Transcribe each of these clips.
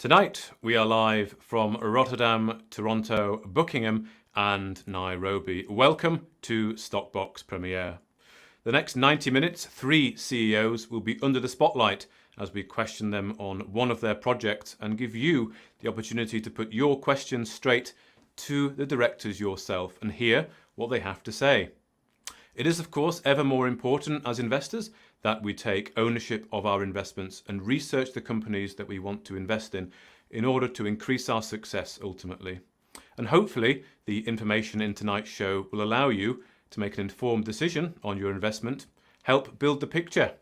Tonight, we are live from Rotterdam, Toronto, Buckingham, and Nairobi. Welcome to StockBox Premiere. The next 90 minutes, 3 CEOs will be under the spotlight as we question them on one of their projects and give you the opportunity to put your questions straight to the directors yourself and hear what they have to say. It is, of course, ever more important as investors that we take ownership of our investments and research the companies that we want to invest in order to increase our success ultimately. And hopefully, the information in tonight's show will allow you to make an informed decision on your investment, help build the picture,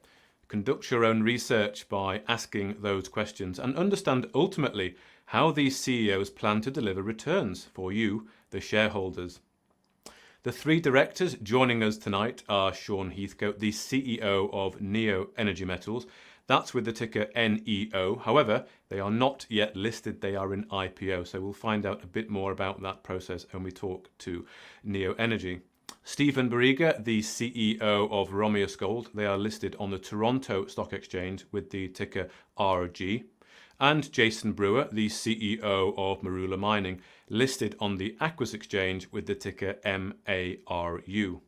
conduct your own research by asking those questions, and understand ultimately how these CEOs plan to deliver returns for you, the shareholders. The 3 directors joining us tonight are Sean Heathcote, the CEO of Neo Energy Metals. That's with the ticker NEO. However, they are not yet listed. They are in IPO. So we'll find out a bit more about that process when we talk to Neo Energy. Stephen Burega, the CEO of Romios Gold. They are listed on the Toronto Stock Exchange with the ticker RG. And Jason Brewer, the CEO of Marula Mining, listed on the Aquis Exchange with the ticker MARU.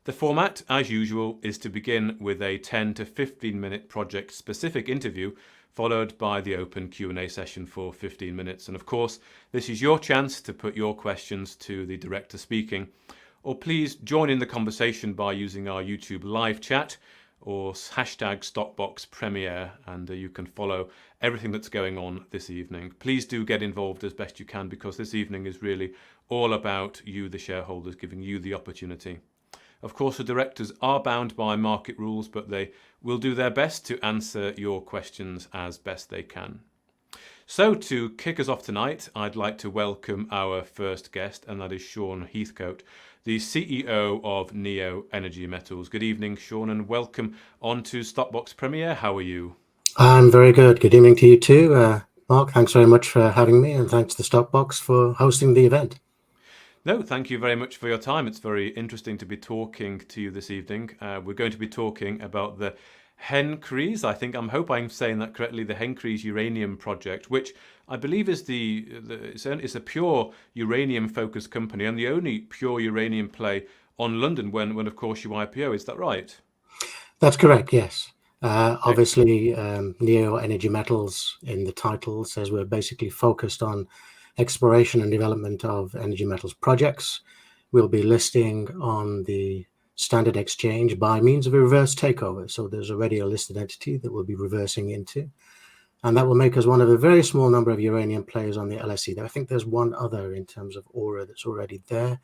The format, as usual, is to begin with a 10 to 15 minute project-specific interview, followed by the open Q&A session for 15 minutes. And of course, this is your chance to put your questions to the director speaking, or please join in the conversation by using our YouTube live chat or hashtag StockBoxPremiere, and you can follow everything that's going on this evening. Please do get involved as best you can, because this evening is really all about you, the shareholders, giving you the opportunity. Of course, the directors are bound by market rules, but they will do their best to answer your questions as best they can. So to kick us off tonight, I'd like to welcome our first guest, and that is Sean Heathcote, the CEO of Neo Energy Metals. Good evening, Sean, and welcome on to StockBox Premiere. How are you? I'm very good. Good evening to you too, Mark. Thanks very much for having me, and thanks to StockBox for hosting the event. No, thank you very much for your time. It's very interesting to be talking to you this evening. We're going to be talking about the Henkries, I hope I'm saying that correctly, the Henkries Uranium project, which I believe is it's a pure uranium-focused company and the only pure uranium play on London when of course you IPO. Is that right? That's correct, yes. Obviously, Neo Energy Metals in the title says we're basically focused on exploration and development of energy metals projects. We'll be listing on the standard exchange by means of a reverse takeover. So there's already a listed entity that we'll be reversing into. And that will make us one of a very small number of uranium players on the LSE. I think there's one other in terms of aura that's already there.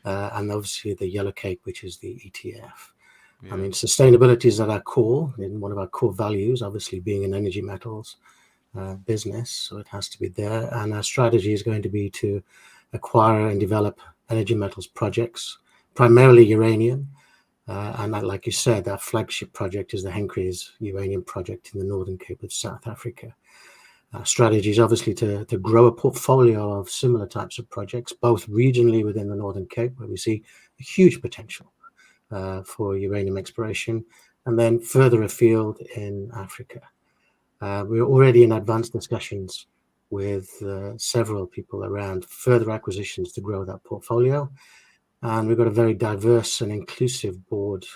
And obviously the yellow cake, which is the ETF. Yeah. I mean, sustainability is at our core, in one of our core values, obviously being an energy metals business. So it has to be there. And our strategy is going to be to acquire and develop energy metals projects, primarily uranium. And like you said, our flagship project is the Henkries uranium project in the Northern Cape of South Africa. Our strategy is obviously to grow a portfolio of similar types of projects, both regionally within the Northern Cape, where we see a huge potential for uranium exploration, and then further afield in Africa. We're already in advanced discussions with several people around further acquisitions to grow that portfolio. And we've got a very diverse and inclusive board,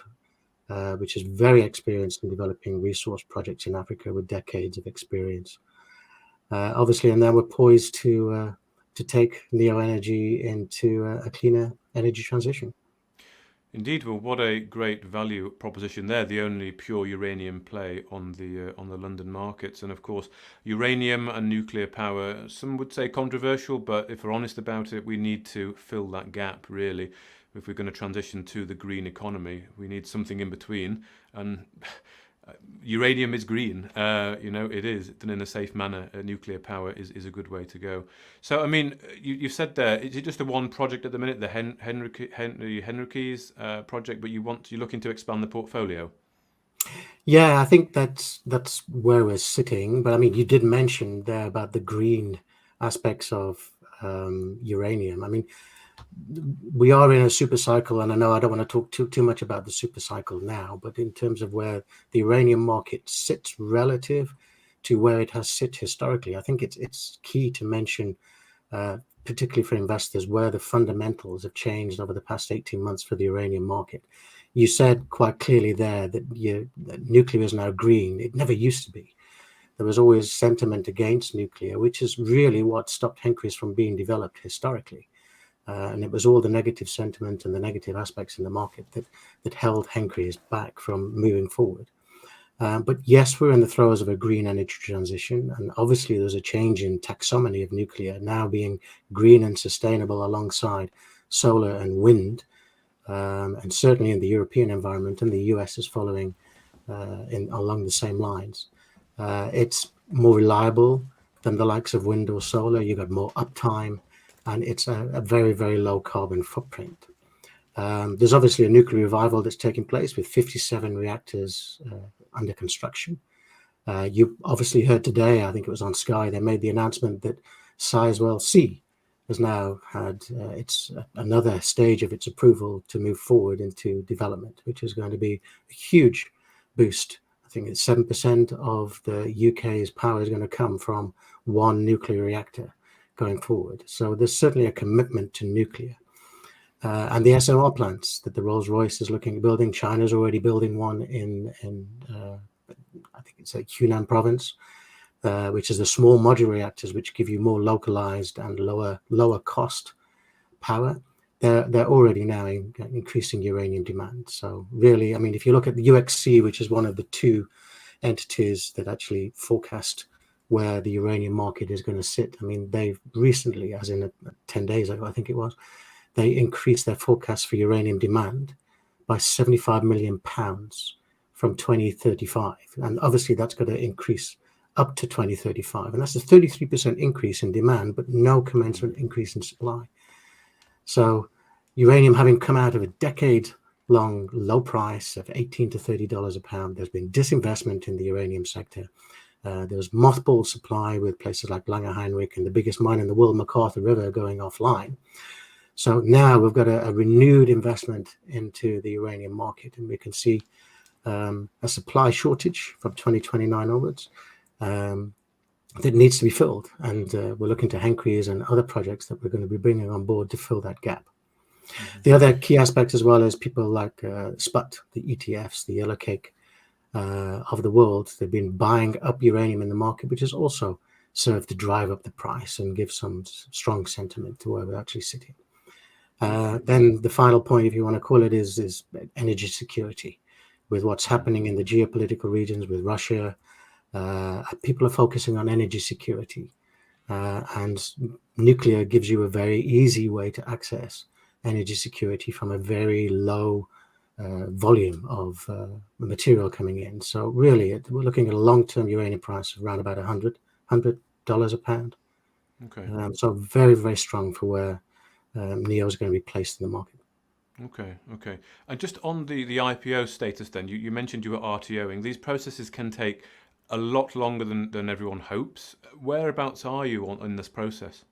which is very experienced in developing resource projects in Africa with decades of experience. Obviously, and then we're poised to take Neo Energy into a cleaner energy transition. Indeed, well, what a great value proposition there. The only pure uranium play on the London markets, and of course, uranium and nuclear power. Some would say controversial, but if we're honest about it, we need to fill that gap. Really, if we're going to transition to the green economy, we need something in between. And uranium is green, it is done in a safe manner. Nuclear power is a good way to go. So, I mean, you said there, is it just the one project at the minute, the Henkries project, but you're looking to expand the portfolio? Yeah, I think that's where we're sitting. But I mean, you did mention there about the green aspects of uranium. I mean, we are in a super cycle, and I know I don't want to talk too much about the super cycle now, but in terms of where the uranium market sits relative to where it has sit historically, I think it's key to mention, particularly for investors, where the fundamentals have changed over the past 18 months for the uranium market. You said quite clearly there that nuclear is now green. It never used to be. There was always sentiment against nuclear, which is really what stopped Henkries from being developed historically. And it was all the negative sentiment and the negative aspects in the market that held Henkries back from moving forward. But yes, we're in the throes of a green energy transition, and obviously there's a change in taxonomy of nuclear now being green and sustainable alongside solar and wind, and certainly in the European environment, and the US is following along the same lines. It's more reliable than the likes of wind or solar. You've got more uptime, and it's a very, very low carbon footprint. There's obviously a nuclear revival that's taking place with 57 reactors under construction. You obviously heard today, I think it was on Sky, they made the announcement that Sizewell C has now had another stage of its approval to move forward into development, which is going to be a huge boost. I think it's 7% of the UK's power is going to come from one nuclear reactor going forward. So there's certainly a commitment to nuclear. And the SMR plants that the Rolls-Royce is looking at building, China's already building one in I think it's like Hunan province, which is the small modular reactors, which give you more localized and lower cost power. They're already now increasing uranium demand. So really, I mean, if you look at the UXC, which is one of the two entities that actually forecast where the uranium market is going to sit, I mean, they've recently, as in 10 days ago, I think it was, they increased their forecast for uranium demand by 75 million pounds from 2035. And obviously that's going to increase up to 2035. And that's a 33% increase in demand, but no commensurate increase in supply. So uranium having come out of a decade-long low price of $18 to $30 a pound, there's been disinvestment in the uranium sector. There's mothball supply with places like Langer Heinrich and the biggest mine in the world, McArthur River, going offline. So now we've got a renewed investment into the uranium market, and we can see a supply shortage from 2029 onwards that needs to be filled. And we're looking to Henkries and other projects that we're going to be bringing on board to fill that gap. Mm-hmm. The other key aspects as well is people like SPUT, the ETFs, the yellow cake of the world. They've been buying up uranium in the market, which has also served to drive up the price and give some strong sentiment to where we're actually sitting. Then the final point, if you want to call it, is energy security. With what's happening in the geopolitical regions with Russia, people are focusing on energy security. And nuclear gives you a very easy way to access energy security from a very low volume of material coming in. So really, we're looking at a long-term uranium price of around about $100 a pound. Okay. So very, very strong for where NEO is going to be placed in the market. Okay. And just on the IPO status then, you mentioned you were RTOing. These processes can take a lot longer than everyone hopes. Whereabouts are you in this process?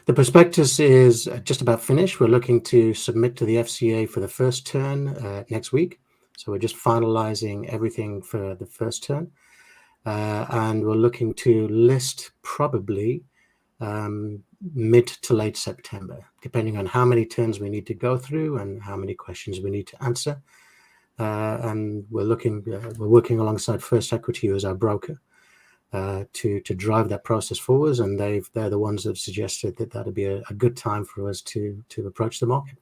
The prospectus is just about finished. We're looking to submit to the FCA for the first turn next week. So we're just finalizing everything for the first turn. And we're looking to list probably mid to late September, depending on how many turns we need to go through and how many questions we need to answer. And we're working alongside First Equity, who is our broker, to drive that process forwards. And they're the ones that have suggested that that'd be a good time for us to approach the market.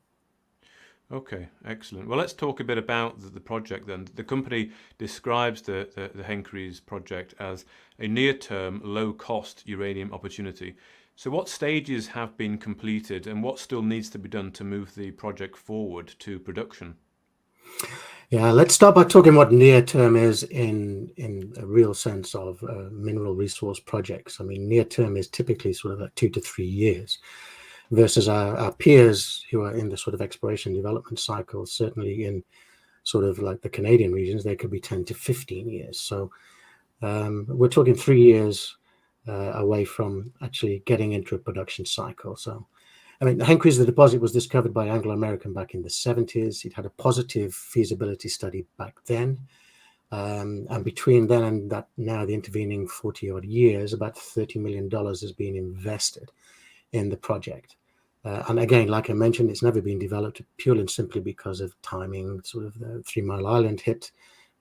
Okay, excellent. Well, let's talk a bit about the project then. The company describes the Henkries project as a near-term, low-cost uranium opportunity. So what stages have been completed and what still needs to be done to move the project forward to production? Yeah, let's start by talking what near-term is in a real sense of mineral resource projects. I mean, near-term is typically sort of like 2 to 3 years. Versus our peers who are in the sort of exploration development cycle, certainly in sort of like the Canadian regions, they could be 10 to 15 years. So we're talking 3 years away from actually getting into a production cycle. So, I mean, Henkries, the deposit was discovered by Anglo American back in the 70s. It had a positive feasibility study back then. And between then and that, now the intervening 40 odd years, about $30 million has been invested in the project. And again, like I mentioned, it's never been developed purely and simply because of timing. Sort of the 3 Mile Island hit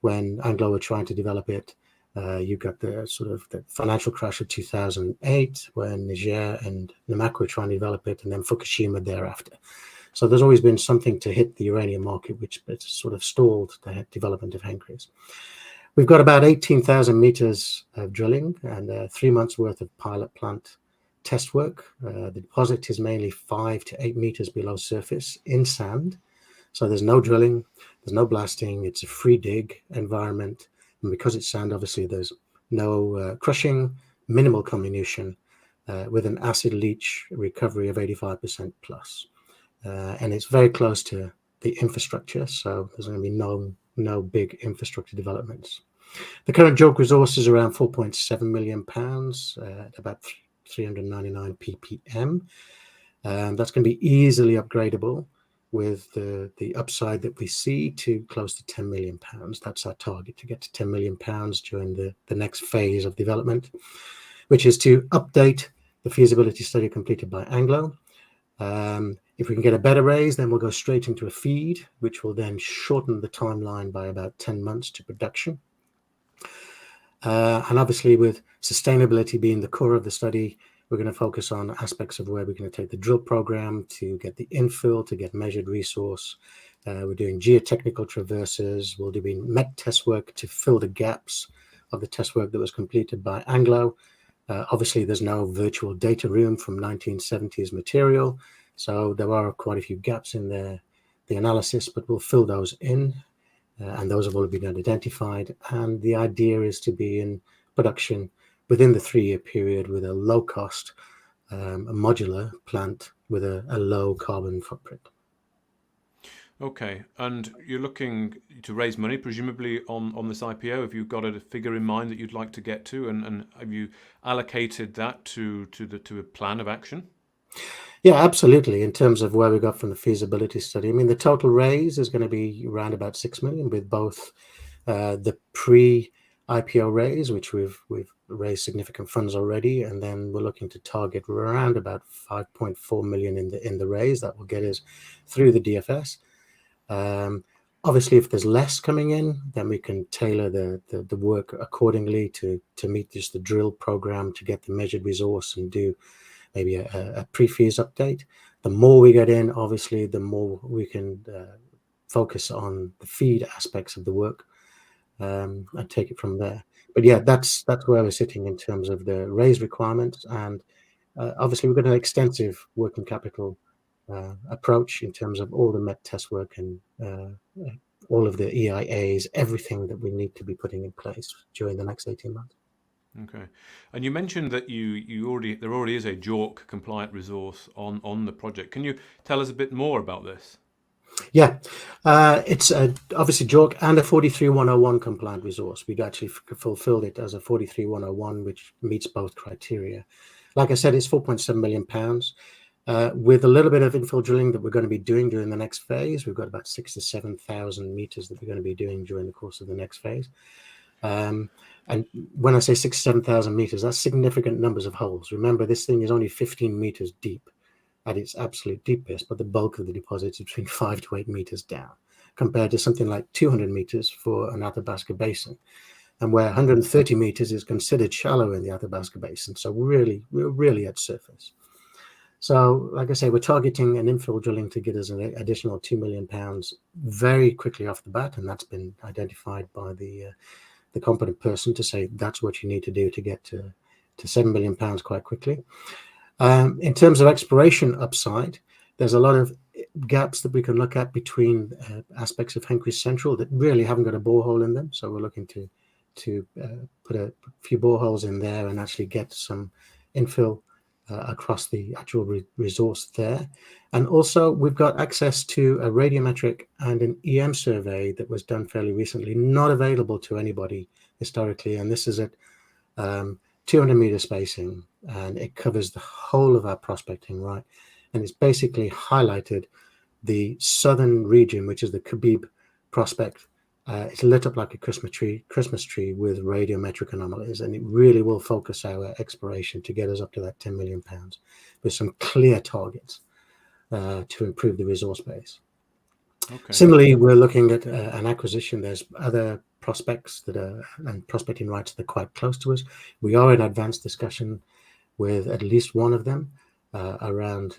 when Anglo were trying to develop it. You got the sort of the financial crash of 2008 when Niger and Namaq were trying to develop it, and then Fukushima thereafter. So there's always been something to hit the uranium market, which sort of stalled the development of Henkries. We've got about 18,000 meters of drilling and 3 months worth of pilot plant test work. The deposit is mainly 5 to 8 meters below surface in sand. So there's no drilling, there's no blasting, it's a free dig environment. And because it's sand, obviously there's no crushing, minimal comminution with an acid leach recovery of 85% plus. And it's very close to the infrastructure, so there's going to be no big infrastructure developments. The current JORC resource is around 4.7 million pounds at about 399 ppm. That's going to be easily upgradable with the upside that we see to close to 10 million pounds. That's our target, to get to 10 million pounds during the next phase of development, which is to update the feasibility study completed by Anglo. If we can get a better raise, then we'll go straight into a feed, which will then shorten the timeline by about 10 months to production. And obviously, with sustainability being the core of the study, we're going to focus on aspects of where we're going to take the drill program to get the infill, to get measured resource. We're doing geotechnical traverses. We'll do met test work to fill the gaps of the test work that was completed by Anglo. Obviously, there's no virtual data room from 1970s material, so there are quite a few gaps in the analysis, but we'll fill those in, and those have already been identified. And the idea is to be in production within the 3-year period with a low-cost, a modular plant with a low carbon footprint. Okay, and you're looking to raise money, presumably on this IPO. Have you got a figure in mind that you'd like to get to, and have you allocated that to a plan of action? Yeah, absolutely. In terms of where we got from the feasibility study, I mean, the total raise is going to be around about 6 million, with both the pre-IPO raise, which we've raised significant funds already, and then we're looking to target around about 5.4 million in the raise. That will get us through the DFS. Obviously, if there's less coming in, then we can tailor the work accordingly to meet just the drill program, to get the measured resource and do maybe a pre-feas update. The more we get in, obviously, the more we can focus on the feed aspects of the work and take it from there. But yeah, that's where we're sitting in terms of the raise requirements. And obviously, we've got an extensive working capital approach in terms of all the met test work and all of the EIAs, everything that we need to be putting in place during the next 18 months. Okay, and you mentioned that there already is a JORC compliant resource on the project. Can you tell us a bit more about this? Yeah, it's obviously JORC and a 43101 compliant resource. We'd actually fulfilled it as a 43101, which meets both criteria. Like I said, it's 4.7 million pounds. With a little bit of infill drilling that we're going to be doing during the next phase. We've got about 6,000 to 7,000 meters that we're going to be doing during the course of the next phase. And when I say 6,000 to 7,000 meters, that's significant numbers of holes. Remember, this thing is only 15 meters deep at its absolute deepest, but the bulk of the deposit is between 5 to 8 meters down, compared to something like 200 meters for an Athabasca Basin, and where 130 meters is considered shallow in the Athabasca Basin. So we're really at surface. So, like I say, we're targeting an infill drilling to get us an additional 2 million pounds very quickly off the bat, and that's been identified by the competent person to say that's what you need to do to get to 7 million pounds quite quickly. In terms of exploration upside, there's a lot of gaps that we can look at between aspects of Henkries Central that really haven't got a borehole in them. So we're looking to put a few boreholes in there and actually get some infill across the actual resource there. And also we've got access to a radiometric and an EM survey that was done fairly recently, not available to anybody historically. And this is at 200 meter spacing, and it covers the whole of our prospecting, right? And it's basically highlighted the southern region, which is the Khabib prospect, It's lit up like a Christmas tree with radiometric anomalies, and it really will focus our exploration to get us up to that 10 million pounds with some clear targets to improve the resource base. Okay. Similarly, we're looking at an acquisition. There's other prospects that are and prospecting rights that are quite close to us. We are in advanced discussion with at least one of them around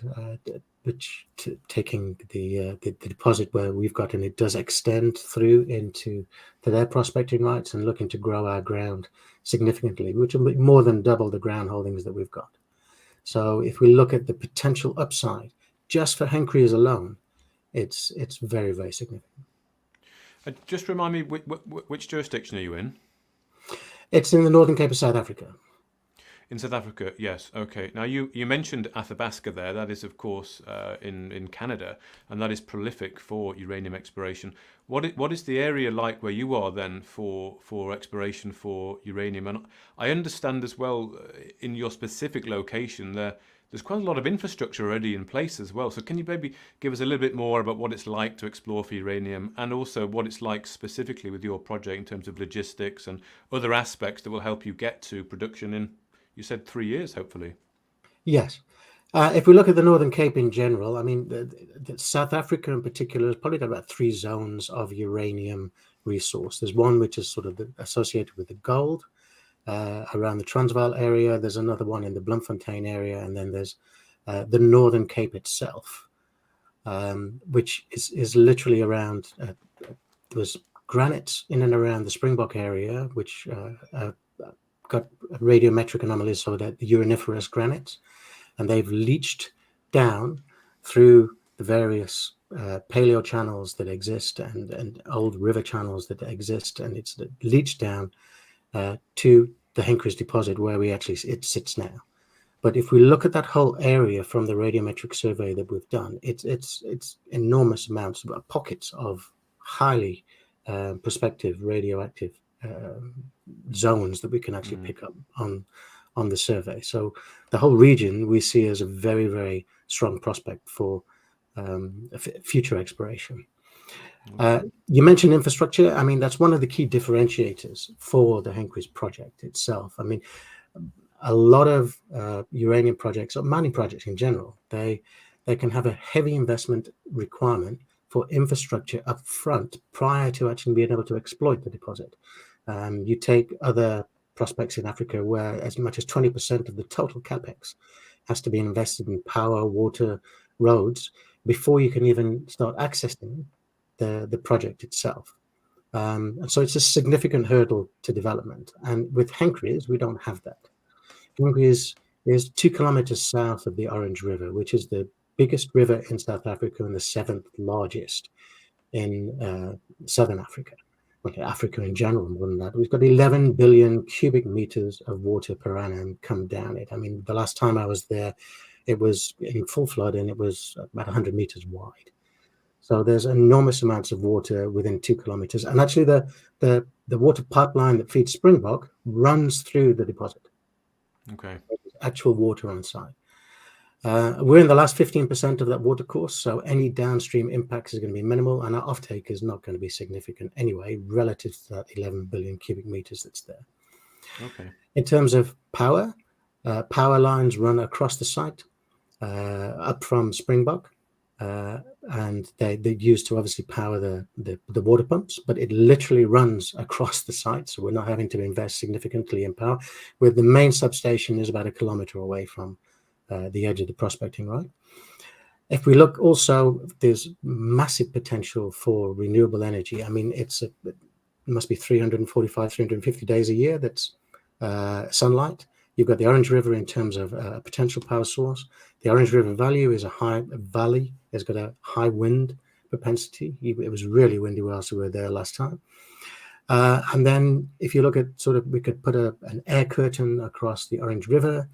taking the deposit where we've got, and it does extend through into their prospecting rights, and looking to grow our ground significantly, which will be more than double the ground holdings that we've got. So if we look at the potential upside just for Henkries alone, it's very, very significant. Just remind me, which jurisdiction are you in? It's in the Northern Cape of South Africa. In South Africa, yes. Okay. Now, you mentioned Athabasca there. That is, of course, in Canada, and that is prolific for uranium exploration. What is the area like where you are then for exploration for uranium? And I understand as well, in your specific location there's quite a lot of infrastructure already in place as well. So can you maybe give us a little bit more about what it's like to explore for uranium, and also what it's like specifically with your project in terms of logistics and other aspects that will help you get to production in, you said, 3 years, hopefully? Yes. If we look at the Northern Cape in general, I mean, the South Africa in particular has probably got about 3 zones of uranium resource. There's one which is sort of associated with the gold around the Transvaal area. There's another one in the Bloemfontein area, and then there's the Northern Cape itself, which is literally around. There's granites in and around the Springbok area, which got radiometric anomalies, so that the uraniferous granites, and they've leached down through the various paleo channels that exist and old river channels that exist, and it's leached down to the Henkries deposit where it sits now. But if we look at that whole area from the radiometric survey that we've done, it's enormous amounts of pockets of highly prospective radioactive zones that we can actually pick up on the survey. So the whole region we see as a very, very strong prospect for future exploration. You mentioned infrastructure. I mean, that's one of the key differentiators for the Henkries project itself. I mean, a lot of uranium projects, or mining projects in general, they can have a heavy investment requirement for infrastructure up front prior to actually being able to exploit the deposit. You take other prospects in Africa where as much as 20% of the total capex has to be invested in power, water, roads before you can even start accessing the project itself. And so it's a significant hurdle to development. And with Henkries, we don't have that. Henkries is 2 kilometers south of the Orange River, which is the biggest river in South Africa and the 7th largest in Southern Africa. Okay, Africa in general, more than that. We've got 11 billion cubic meters of water per annum come down it. I mean, the last time I was there, it was in full flood and it was about 100 meters wide. So there's enormous amounts of water within 2 kilometers. And actually the water pipeline that feeds Springbok runs through the deposit. Okay. There's actual water on site. We're in the last 15% of that water course, so any downstream impacts is going to be minimal, and our offtake is not going to be significant anyway, relative to that 11 billion cubic meters that's there. Okay. In terms of power, power lines run across the site up from Springbok, and they're used to obviously power the water pumps, but it literally runs across the site, so we're not having to invest significantly in power. Where the main substation is about 1 kilometer away from the edge of the prospecting right. If we look also, there's massive potential for renewable energy. I mean, it must be 345, 350 days a year that's sunlight. You've got the Orange River in terms of a potential power source. The Orange River Valley is a valley. It's got a high wind propensity. It was really windy whilst we were there last time. And then if you look at we could put an air curtain across the Orange River,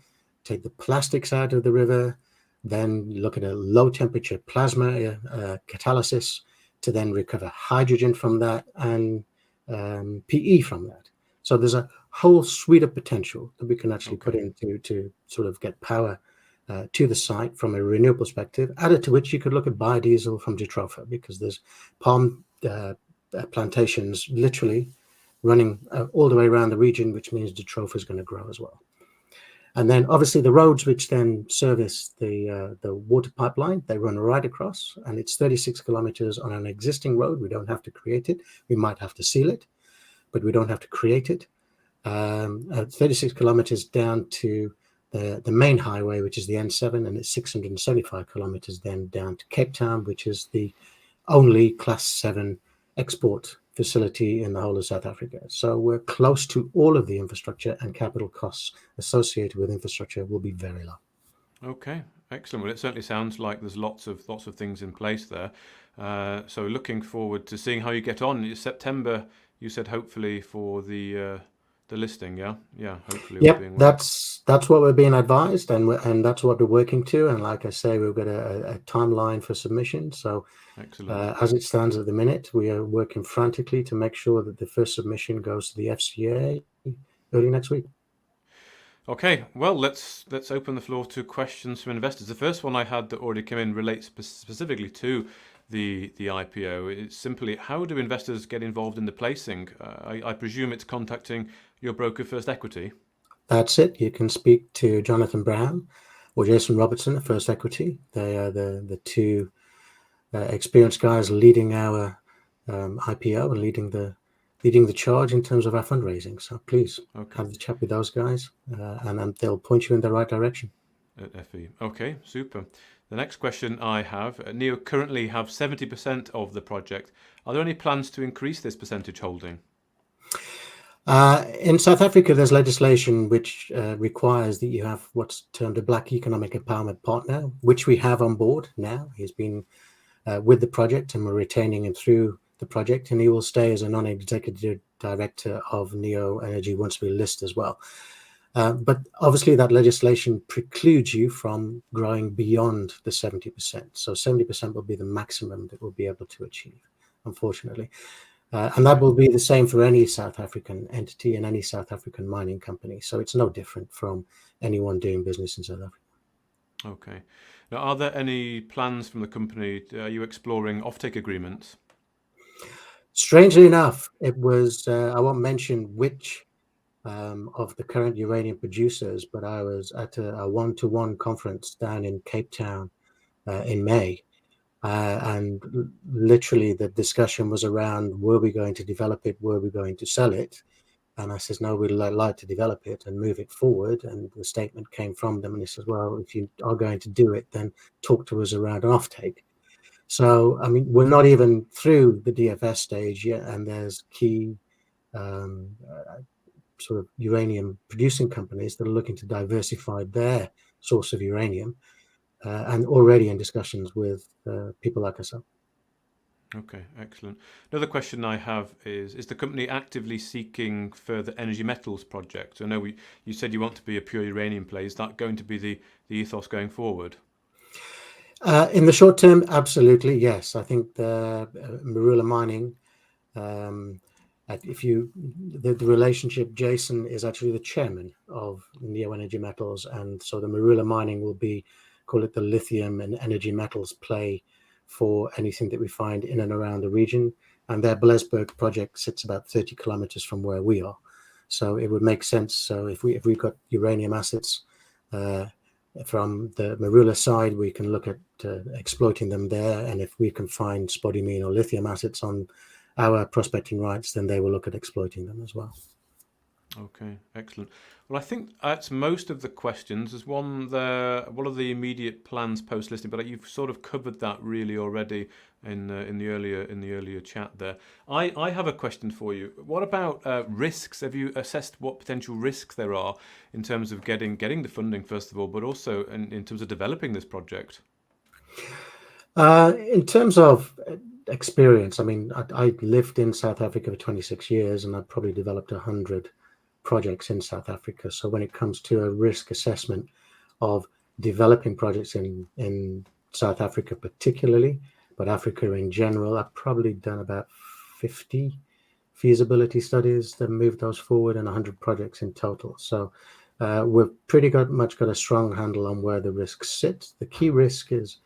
take the plastics out of the river, then look at a low temperature plasma catalysis to then recover hydrogen from that and PE from that. So there's a whole suite of potential that we can actually put into to sort of get power to the site from a renewable perspective, added to which you could look at biodiesel from Jatropha, because there's palm plantations literally running all the way around the region, which means the trophy is going to grow as well. And then obviously the roads which then service the water pipeline, they run right across, and it's 36 kilometers on an existing road. We don't have to create it. We might have to seal it, but we don't have to create it. 36 kilometers down to the main highway, which is the N7, and it's 675 kilometers then down to Cape Town, which is the only Class 7 export facility in the whole of South Africa. So we're close to all of the infrastructure, and capital costs associated with infrastructure will be very low. Okay, excellent. Well, it certainly sounds like there's lots of things in place there. So looking forward to seeing how you get on. It's September, you said, hopefully for the listing, yeah, hopefully. Yeah, that's what we're being advised, and that's what we're working to. And like I say, we've got a timeline for submission. So excellent. As it stands at the minute, we are working frantically to make sure that the first submission goes to the FCA early next week. Okay, well, let's open the floor to questions from investors. The first one I had that already came in relates specifically to the IPO. It's simply, how do investors get involved in the placing? I presume it's contacting your broker, First Equity. That's it. You can speak to Jonathan Brown or Jason Robertson at First Equity. They are the two experienced guys leading our IPO and leading the charge in terms of our fundraising. So please have the chat with those guys, and they'll point you in the right direction. At FE. Okay, super. The next question I have, NEO currently have 70% of the project. Are there any plans to increase this percentage holding? In South Africa, there's legislation which requires that you have what's termed a Black Economic Empowerment Partner, which we have on board now. He's been with the project, and we're retaining him through the project, and he will stay as a non-executive director of NEO Energy once we list as well. But obviously that legislation precludes you from growing beyond the 70%. So 70% will be the maximum that we'll be able to achieve, unfortunately. And that will be the same for any South African entity and any South African mining company. So it's no different from anyone doing business in South Africa. Okay. Now, are there any plans from the company? Are you exploring offtake agreements? Strangely enough, it was, I won't mention which of the current uranium producers, but I was at a one-to-one conference down in Cape Town in May. And literally the discussion was around, were we going to develop it? Were we going to sell it? And I says, no, we'd like to develop it and move it forward. And the statement came from them, and he says, well, if you are going to do it, then talk to us around an offtake. So, I mean, we're not even through the DFS stage yet, and there's key sort of uranium producing companies that are looking to diversify their source of uranium. And already in discussions with people like ourselves. Okay, excellent. Another question I have is the company actively seeking further energy metals projects? I know you said you want to be a pure uranium play. Is that going to be the ethos going forward? In the short term, absolutely, yes. I think the Marula mining, the relationship, Jason is actually the chairman of Neo Energy Metals, and so the Marula mining will be, call it the lithium and energy metals play for anything that we find in and around the region. And their Blesberg project sits about 30 kilometers from where we are. So it would make sense. So if we've got uranium assets from the Marula side, we can look at exploiting them there. And if we can find spodumene or lithium assets on our prospecting rights, then they will look at exploiting them as well. Okay, excellent. Well, I think that's most of the questions. There's one there. What are the immediate plans post listing? But you've sort of covered that really already in the earlier chat there. I have a question for you. What about risks? Have you assessed what potential risks there are in terms of getting the funding first of all, but also in terms of developing this project? In terms of experience, I mean, I lived in South Africa for 26 years, and I've probably developed 100 projects in South Africa. So when it comes to a risk assessment of developing projects in South Africa particularly, but Africa in general, I've probably done about 50 feasibility studies that move those forward, and 100 projects in total. So we've much got a strong handle on where the risks sit. The key risk is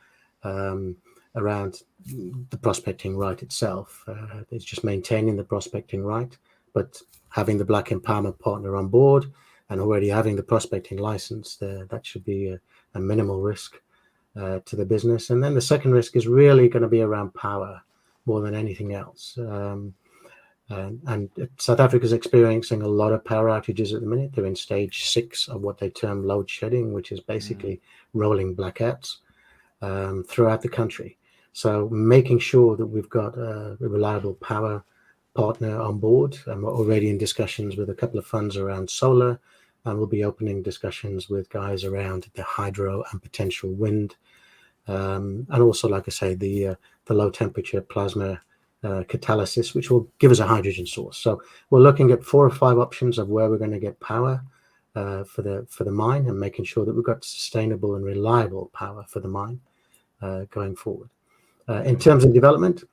around the prospecting right itself. It's just maintaining the prospecting right, but having the Black Empowerment Partner on board and already having the prospecting license, that should be a minimal risk to the business. And then the second risk is really going to be around power more than anything else. And South Africa is experiencing a lot of power outages at the minute. They're in stage 6 of what they term load shedding, which is basically rolling blackouts throughout the country. So making sure that we've got a reliable power partner on board, and we're already in discussions with a couple of funds around solar, and we'll be opening discussions with guys around the hydro and potential wind, and also, like I say, the low temperature plasma catalysis, which will give us a hydrogen source. So we're looking at 4 or 5 options of where we're going to get power for the mine, and making sure that we've got sustainable and reliable power for the mine going forward. In terms of development,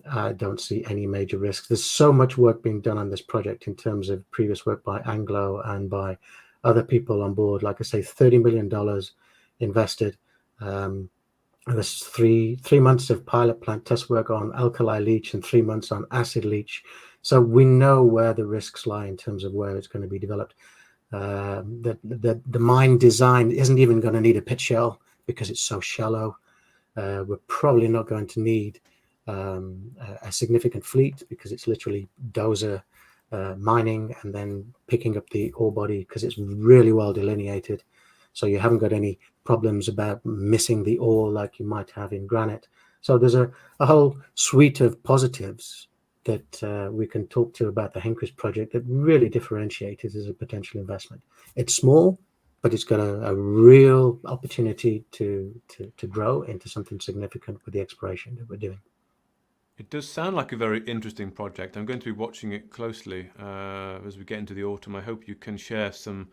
I don't see any major risks. There's so much work being done on this project in terms of previous work by Anglo and by other people on board. Like I say, $30 million invested. There's three months of pilot plant test work on alkali leach and 3 months on acid leach. So we know where the risks lie in terms of where it's going to be developed. The mine design isn't even going to need a pit shell because it's so shallow. We're probably not going to need a significant fleet because it's literally dozer mining and then picking up the ore body because it's really well delineated. So you haven't got any problems about missing the ore like you might have in granite. So there's a whole suite of positives that we can talk to about the Henkries project that really differentiate it as a potential investment. It's small, but it's got a real opportunity to grow into something significant with the exploration that we're doing. It does sound like a very interesting project. I'm going to be watching it closely as we get into the autumn. I hope you can share some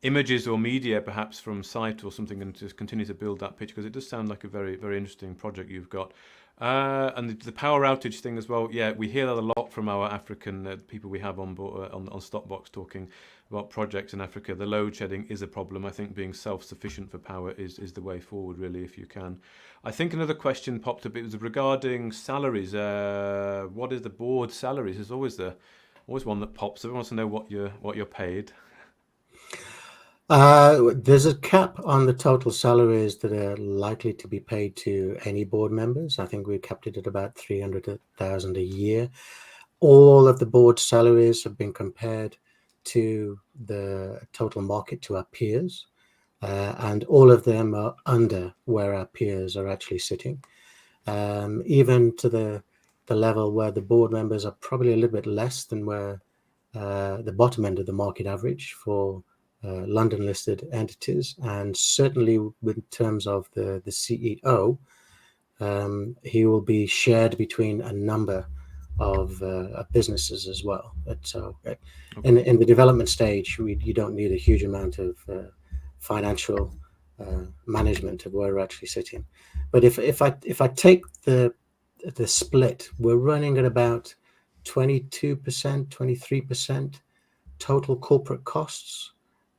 images or media perhaps from site or something and just continue to build that picture, because it does sound like a very, very interesting project you've got. And the power outage thing as well, yeah, we hear that a lot from our African people we have on board, on StockBox, talking about projects in Africa. The load shedding is a problem. I think being self-sufficient for power is the way forward, really, if you can. I think another question popped up. It was regarding salaries. What is the board salaries? There's always one that pops up. Everyone wants to know what you're paid. There's a cap on the total salaries that are likely to be paid to any board members. I think we capped it at about 300,000 a year. All of the board salaries have been compared to the total market, to our peers, and all of them are under where our peers are actually sitting, even to the level where the board members are probably a little bit less than where the bottom end of the market average for London listed entities. And certainly in terms of the CEO, he will be shared between a number of businesses as well. So in the development stage, you don't need a huge amount of financial management of where we're actually sitting. But if I take the split, we're running at about 22%, 23% total corporate costs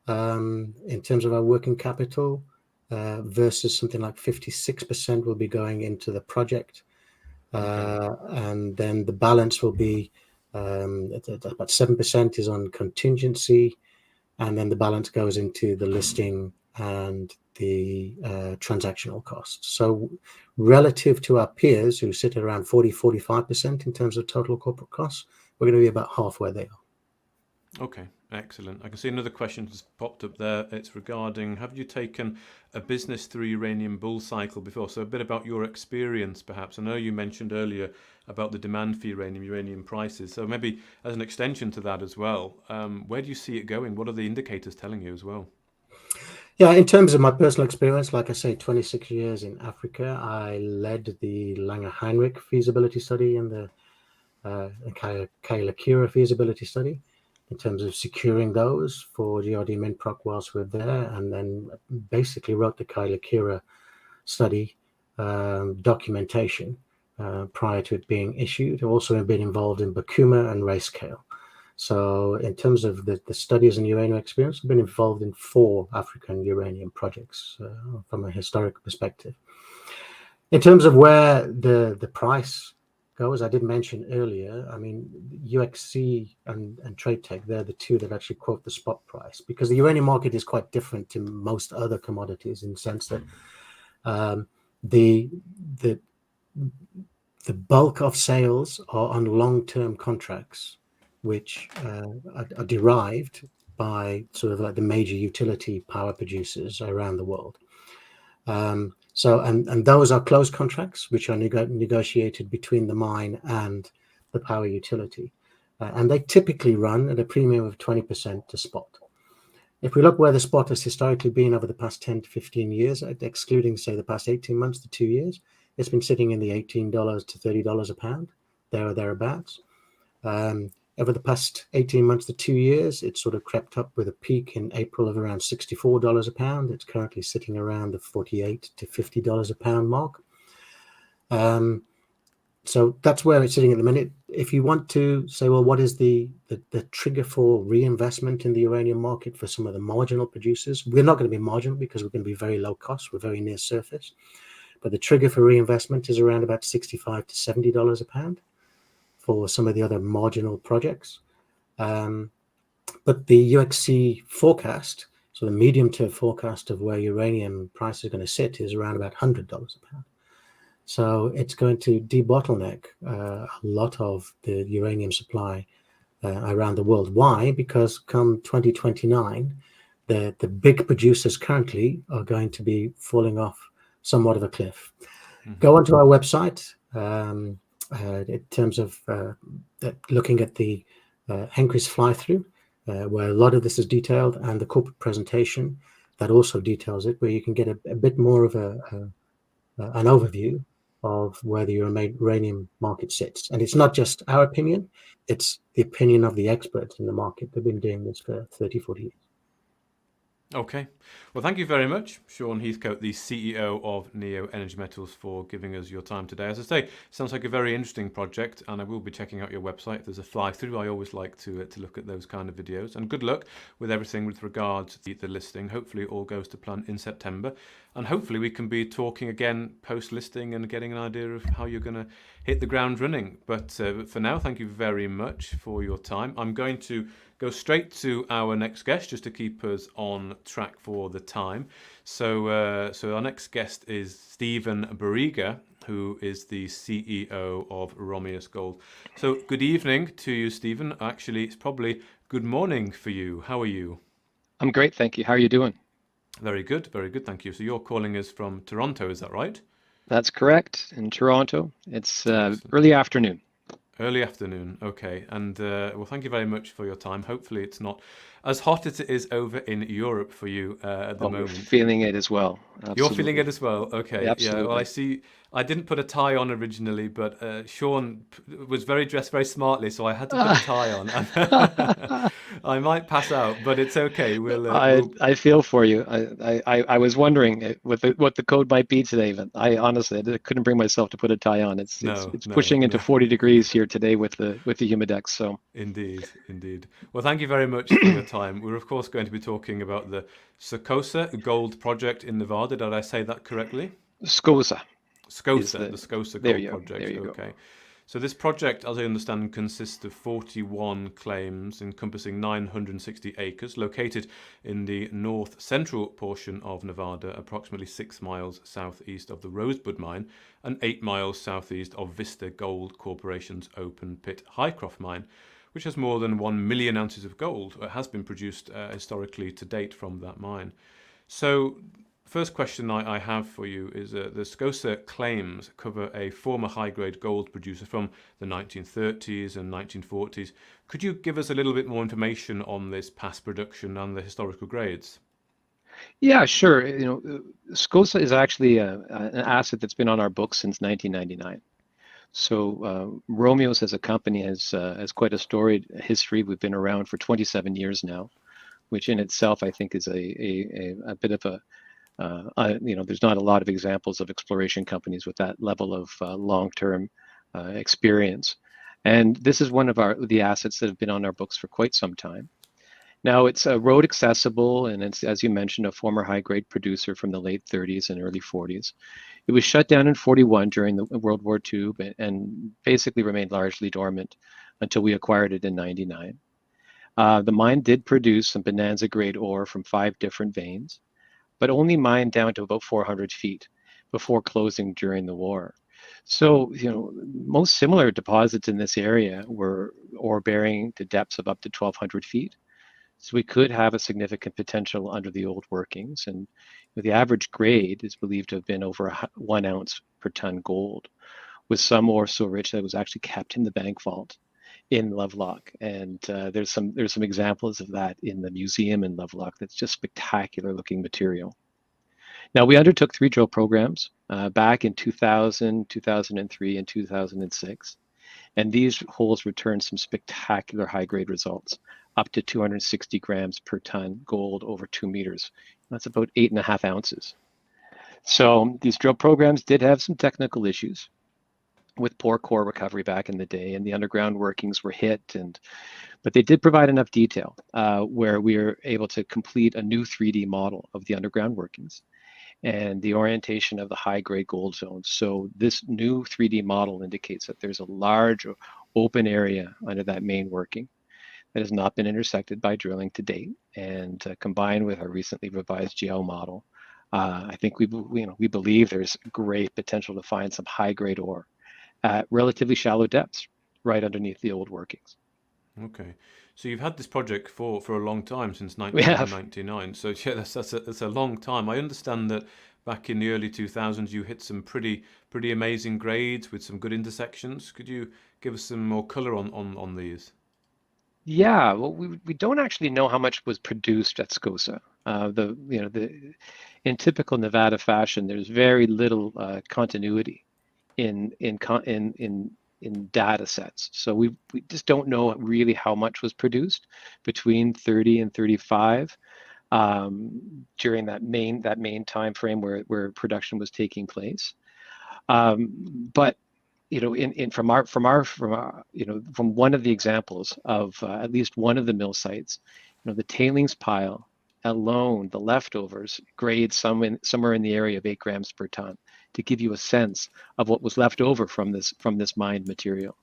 in terms of our working capital, versus something like 56% will be going into the project. And then the balance will be about 7% is on contingency, and then the balance goes into the listing and the transactional costs. So relative to our peers who sit at around 40-45% in terms of total corporate costs, we're going to be about half where they are. Okay, excellent. I can see another question just popped up there. It's regarding, have you taken a business through uranium bull cycle before? So a bit about your experience, perhaps. I know you mentioned earlier about the demand for uranium prices. So maybe as an extension to that as well, where do you see it going? What are the indicators telling you as well? Yeah, in terms of my personal experience, like I say, 26 years in Africa, I led the Langer-Heinrich feasibility study and the Kailakira feasibility study, in terms of securing those for GRD Minproc whilst we're there, and then basically wrote the Kailakira study documentation prior to it being issued. I've also been involved in Bakuma and Racecale. So in terms of the studies and uranium experience, I've been involved in 4 African uranium projects from a historic perspective. In terms of where the price goes, I did mention earlier, I mean, UXC and TradeTech, they're the two that actually quote the spot price, because the uranium market is quite different to most other commodities in the sense that the bulk of sales are on long-term contracts, which are derived by sort of like the major utility power producers around the world. So those are closed contracts, which are negotiated between the mine and the power utility. And they typically run at a premium of 20% to spot. If we look where the spot has historically been over the past 10 to 15 years, excluding, say, the past 18 months to 2 years, it's been sitting in the $18 to $30 a pound, there or thereabouts. Over the past 18 months to 2 years, it's sort of crept up with a peak in April of around $64 a pound. It's currently sitting around the $48 to $50 a pound mark. So that's where it's sitting at the minute. If you want to say, well, what is the trigger for reinvestment in the uranium market for some of the marginal producers? We're not going to be marginal because we're going to be very low cost. We're very near surface. But the trigger for reinvestment is around about $65 to $70 a pound for some of the other marginal projects. But the UXC forecast, so the medium-term forecast of where uranium price is going to sit, is around about $100 a pound. So it's going to debottleneck a lot of the uranium supply around the world. Why? Because come 2029, the big producers currently are going to be falling off somewhat of a cliff. Mm-hmm. Go onto our website in terms of looking at the Henkries fly-through, where a lot of this is detailed, and the corporate presentation that also details it, where you can get a bit more of an overview of where the uranium market sits. And it's not just our opinion, it's the opinion of the experts in the market. They've been doing this for 30, 40 years. Okay. Well, thank you very much, Sean Heathcote, the CEO of Neo Energy Metals, for giving us your time today. As I say, sounds like a very interesting project, and I will be checking out your website. If there's a fly-through, I always like to look at those kind of videos. And good luck with everything with regards to the listing. Hopefully it all goes to plan in September. And hopefully we can be talking again post-listing and getting an idea of how you're going to hit the ground running. But for now, thank you very much for your time. I'm going to go straight to our next guest just to keep us on track for the time. So our next guest is Stephen Burega, who is the CEO of Romios Gold. So good evening to you, Stephen. Actually, it's probably good morning for you. How are you? I'm great, thank you. How are you doing? Very good, thank you. So you're calling us from Toronto, is that right? That's correct, in Toronto. It's early afternoon. Early afternoon, okay. And well, thank you very much for your time. Hopefully it's not as hot as it is over in Europe for you at the moment. We're feeling it as well. Absolutely. You're feeling it as well? Okay. Absolutely. Yeah, well, I see. I didn't put a tie on originally, but Sean was dressed very smartly, so I had to put a tie on. I might pass out, but it's okay. I feel for you. I was wondering what the code might be today, but I honestly couldn't bring myself to put a tie on. It's pushing into 40 degrees here today with the humidex. So indeed. Well, thank you very much for your time. We're of course going to be talking about the Scossa gold project in Nevada. Did I say that correctly? Scossa, the Scossa gold project. There you okay. Go. So this project, as I understand, consists of 41 claims encompassing 960 acres, located in the north-central portion of Nevada, approximately 6 miles southeast of the Rosebud mine and 8 miles southeast of Vista Gold Corporation's open-pit Highcroft mine, which has more than 1 million ounces of gold, has been produced historically to date from that mine. So first question I have for you is the Scossa claims cover a former high-grade gold producer from the 1930s and 1940s. Could you give us a little bit more information on this past production and the historical grades? Yeah, sure. Scossa is actually an asset that's been on our books since 1999. So Romios as a company has quite a storied history. We've been around for 27 years now, which in itself I think is a bit of a there's not a lot of examples of exploration companies with that level of long-term experience. And this is one of the assets that have been on our books for quite some time. Now it's road accessible, and it's, as you mentioned, a former high-grade producer from the late 30s and early 40s. It was shut down in 41 during the World War II, and basically remained largely dormant until we acquired it in 99. The mine did produce some bonanza grade ore from 5 different veins, but only mined down to about 400 feet before closing during the war. So, most similar deposits in this area were ore bearing to depths of up to 1,200 feet. So we could have a significant potential under the old workings. And the average grade is believed to have been over 1 ounce per ton gold, with some ore so rich that it was actually kept in the bank vault in Lovelock. And there's some examples of that in the museum in Lovelock. That's just spectacular looking material. Now, we undertook 3 drill programs back in 2000, 2003, and 2006. And these holes returned some spectacular high-grade results, up to 260 grams per ton gold over 2 meters. That's about 8.5 ounces. So these drill programs did have some technical issues with poor core recovery back in the day, and the underground workings were hit, but they did provide enough detail where we were able to complete a new 3D model of the underground workings and the orientation of the high-grade gold zones. So this new 3D model indicates that there's a large open area under that main working that has not been intersected by drilling to date. And combined with our recently revised geo model, I think we believe there's great potential to find some high-grade ore at relatively shallow depths right underneath the old workings. Okay, so you've had this project for a long time, since We have. 1999. So yeah, that's a long time. I understand that back in the early 2000s you hit some pretty amazing grades with some good intersections. Could you give us some more color on these? Yeah, well, we don't actually know how much was produced at Scossa. In typical Nevada fashion, there's very little continuity in data sets. So we just don't know really how much was produced between 30 and 35 during that main time frame where production was taking place. But from one of the examples of at least one of the mill sites, the tailings pile alone, the leftovers grade somewhere in the area of 8 grams per ton, to give you a sense of what was left over from this mined material.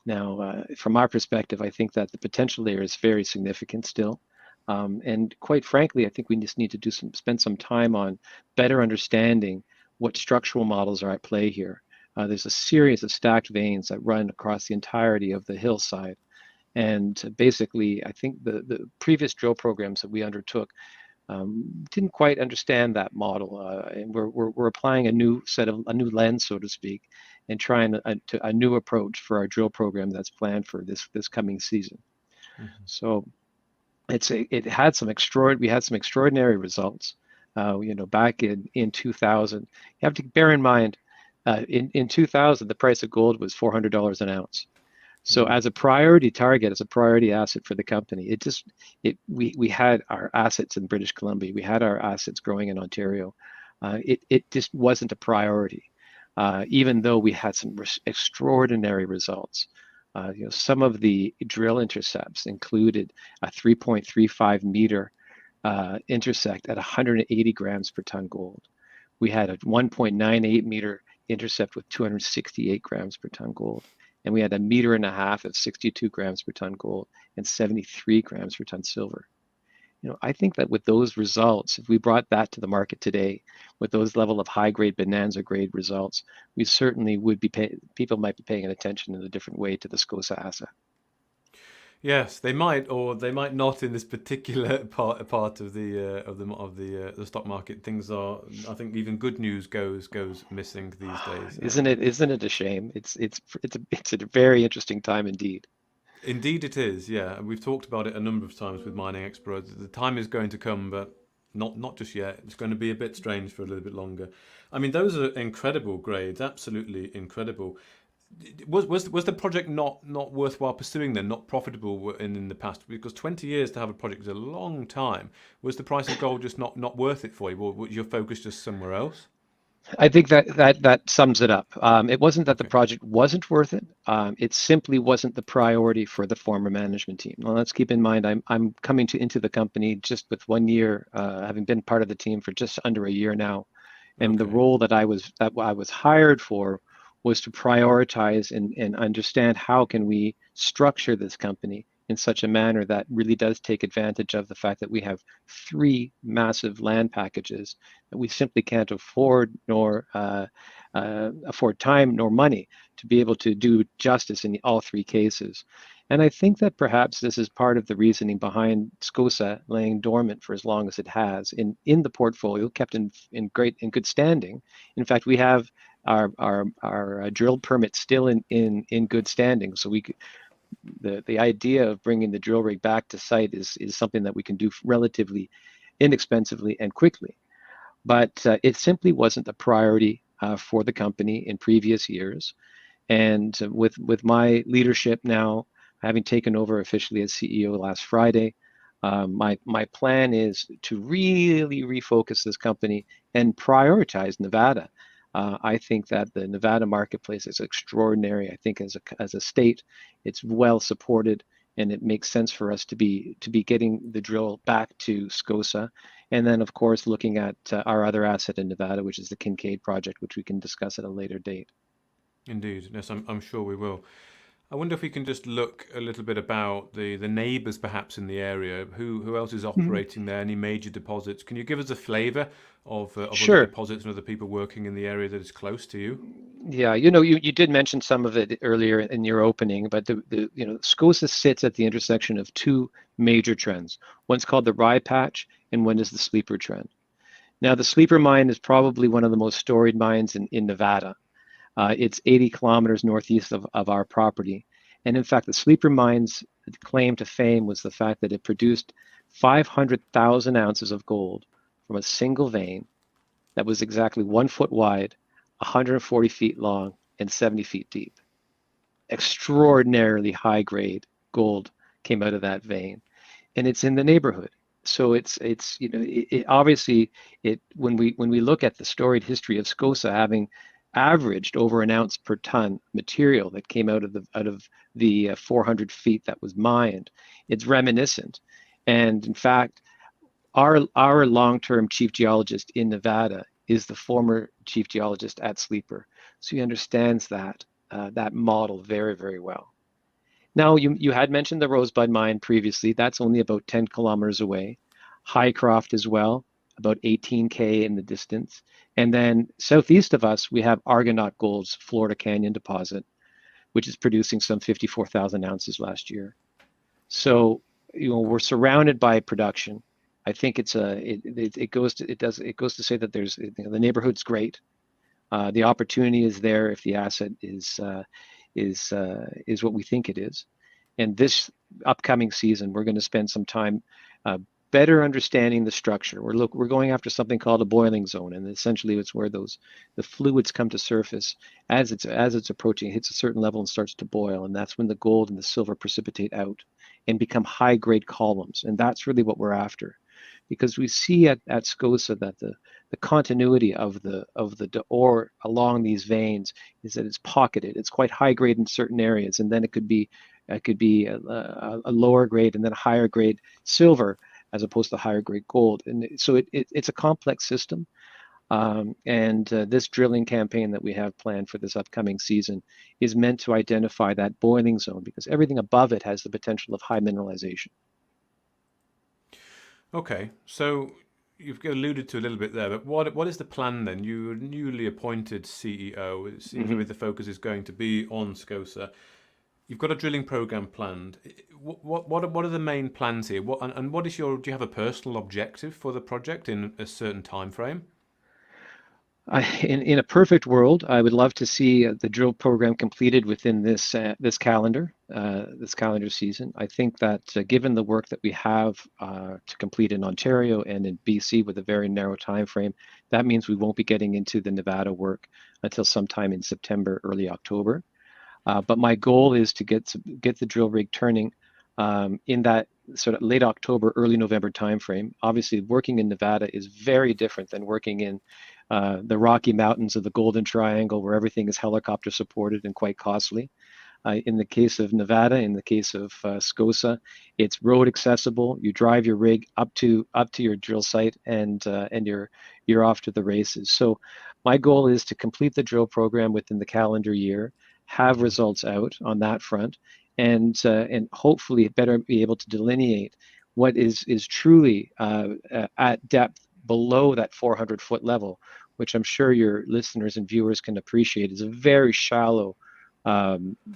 Now, from our perspective, I think that the potential there is very significant still. And quite frankly, I think we just need to spend some time on better understanding what structural models are at play here. There's a series of stacked veins that run across the entirety of the hillside. And basically, I think the previous drill programs that we undertook didn't quite understand that model. And we're applying a new lens, so to speak, and trying a new approach for our drill program that's planned for this coming season. Mm-hmm. So we had some extraordinary results. Back in 2000, you have to bear in mind, in 2000, the price of gold was $400 an ounce. So as a priority target, as a priority asset for the company, we had our assets in British Columbia, we had our assets growing in Ontario. It just wasn't a priority, even though we had some extraordinary results. Some of the drill intercepts included a 3.35 meter intersect at 180 grams per ton gold. We had a 1.98 meter intercept with 268 grams per ton gold. And we had 1.5 meters of 62 grams per ton gold and 73 grams per ton silver. I think that with those results, if we brought that to the market today, with those level of high-grade bonanza grade results, we certainly would be people might be paying attention in a different way to the Scossa asset. Yes, they might, or they might not. In this particular part of the stock market, things are. I think even good news goes missing these days. Isn't it a shame? It's a very interesting time indeed. Indeed, it is. Yeah, we've talked about it a number of times with mining experts. The time is going to come, but not just yet. It's going to be a bit strange for a little bit longer. I mean, those are incredible grades, absolutely incredible. Was the project not worthwhile pursuing then, not profitable in the past? Because 20 years to have a project is a long time. Was the price of gold just not worth it for you, or was your focus just somewhere else? I think that sums it up. It wasn't that the project wasn't worth it. It simply wasn't the priority for the former management team. Now, let's keep in mind, I'm coming into the company just with 1 year, having been part of the team for just under a year now, and the role that I was hired for was to prioritize and understand how can we structure this company in such a manner that really does take advantage of the fact that we have 3 massive land packages that we simply can't afford, nor afford time nor money to be able to do justice in all 3 cases. And I think that perhaps this is part of the reasoning behind Scossa laying dormant for as long as it has in the portfolio, kept in good standing. In fact, we have our drill permit still in good standing, so we could, the idea of bringing the drill rig back to site is something that we can do relatively inexpensively and quickly. But it simply wasn't a priority for the company in previous years. And with my leadership now, having taken over officially as CEO last Friday, my plan is to really refocus this company and prioritize Nevada. I think that the Nevada marketplace is extraordinary. I think as a state, it's well supported, and it makes sense for us to be getting the drill back to Scossa, and then of course looking at our other asset in Nevada, which is the Kincaid project, which we can discuss at a later date. Indeed, yes, I'm sure we will. I wonder if we can just look a little bit about the neighbours perhaps in the area. Who else is operating there? Any major deposits? Can you give us a flavour of other Sure. deposits and other people working in the area that is close to you? Yeah, you did mention some of it earlier in your opening, but Scossa sits at the intersection of 2 major trends. One's called the Rye Patch, and one is the Sleeper Trend. Now, the Sleeper mine is probably one of the most storied mines in Nevada. It's 80 kilometers northeast of our property. And in fact, the Sleeper mine's claim to fame was the fact that it produced 500,000 ounces of gold from a single vein that was exactly 1 foot wide, 140 feet long, and 70 feet deep. Extraordinarily high grade gold came out of that vein, and it's in the neighborhood. So it's obviously when we look at the storied history of Scossa having averaged over an ounce per ton material that came out of the 400 feet that was mined, it's reminiscent. And in fact, our long-term chief geologist in Nevada is the former chief geologist at Sleeper, so he understands that model very, very well. Now, you had mentioned the Rosebud mine previously. That's only about 10 kilometers away. Highcroft as well, about 18K in the distance. And then southeast of us, we have Argonaut Gold's Florida Canyon deposit, which is producing some 54,000 ounces last year. So, we're surrounded by production. I think it goes to say that there's the neighborhood's great. The opportunity is there if the asset is what we think it is. And this upcoming season, we're going to spend some time better understanding the structure. We're going after something called a boiling zone, and essentially it's where the fluids come to surface as it's approaching. It hits a certain level and starts to boil, and that's when the gold and the silver precipitate out and become high grade columns. And that's really what we're after, because we see at Scossa that the continuity of the ore along these veins is that it's pocketed. It's quite high grade in certain areas, and then it could be a lower grade and then a higher grade silver as opposed to higher grade gold. And so it's a complex system. And this drilling campaign that we have planned for this upcoming season is meant to identify that boiling zone, because everything above it has the potential of high mineralization. Okay, so you've alluded to a little bit there, but what is the plan then? You're newly appointed CEO. It seems like the focus is going to be on Scossa. You've got a drilling program planned. What are the main plans here? What is do you have a personal objective for the project in a certain time frame? In a perfect world, I would love to see the drill program completed within this calendar season. I think that given the work that we have to complete in Ontario and in BC with a very narrow time frame, that means we won't be getting into the Nevada work until sometime in September, early October. But my goal is to get the drill rig turning in that sort of late October, early November timeframe. Obviously, working in Nevada is very different than working in the Rocky Mountains of the Golden Triangle, where everything is helicopter supported and quite costly. In the case of Nevada, in the case of Scossa, it's road accessible. You drive your rig up to your drill site, and you're off to the races. So my goal is to complete the drill program within the calendar year, have results out on that front, and hopefully better be able to delineate what is truly at depth below that 400-foot level, which I'm sure your listeners and viewers can appreciate is a very shallow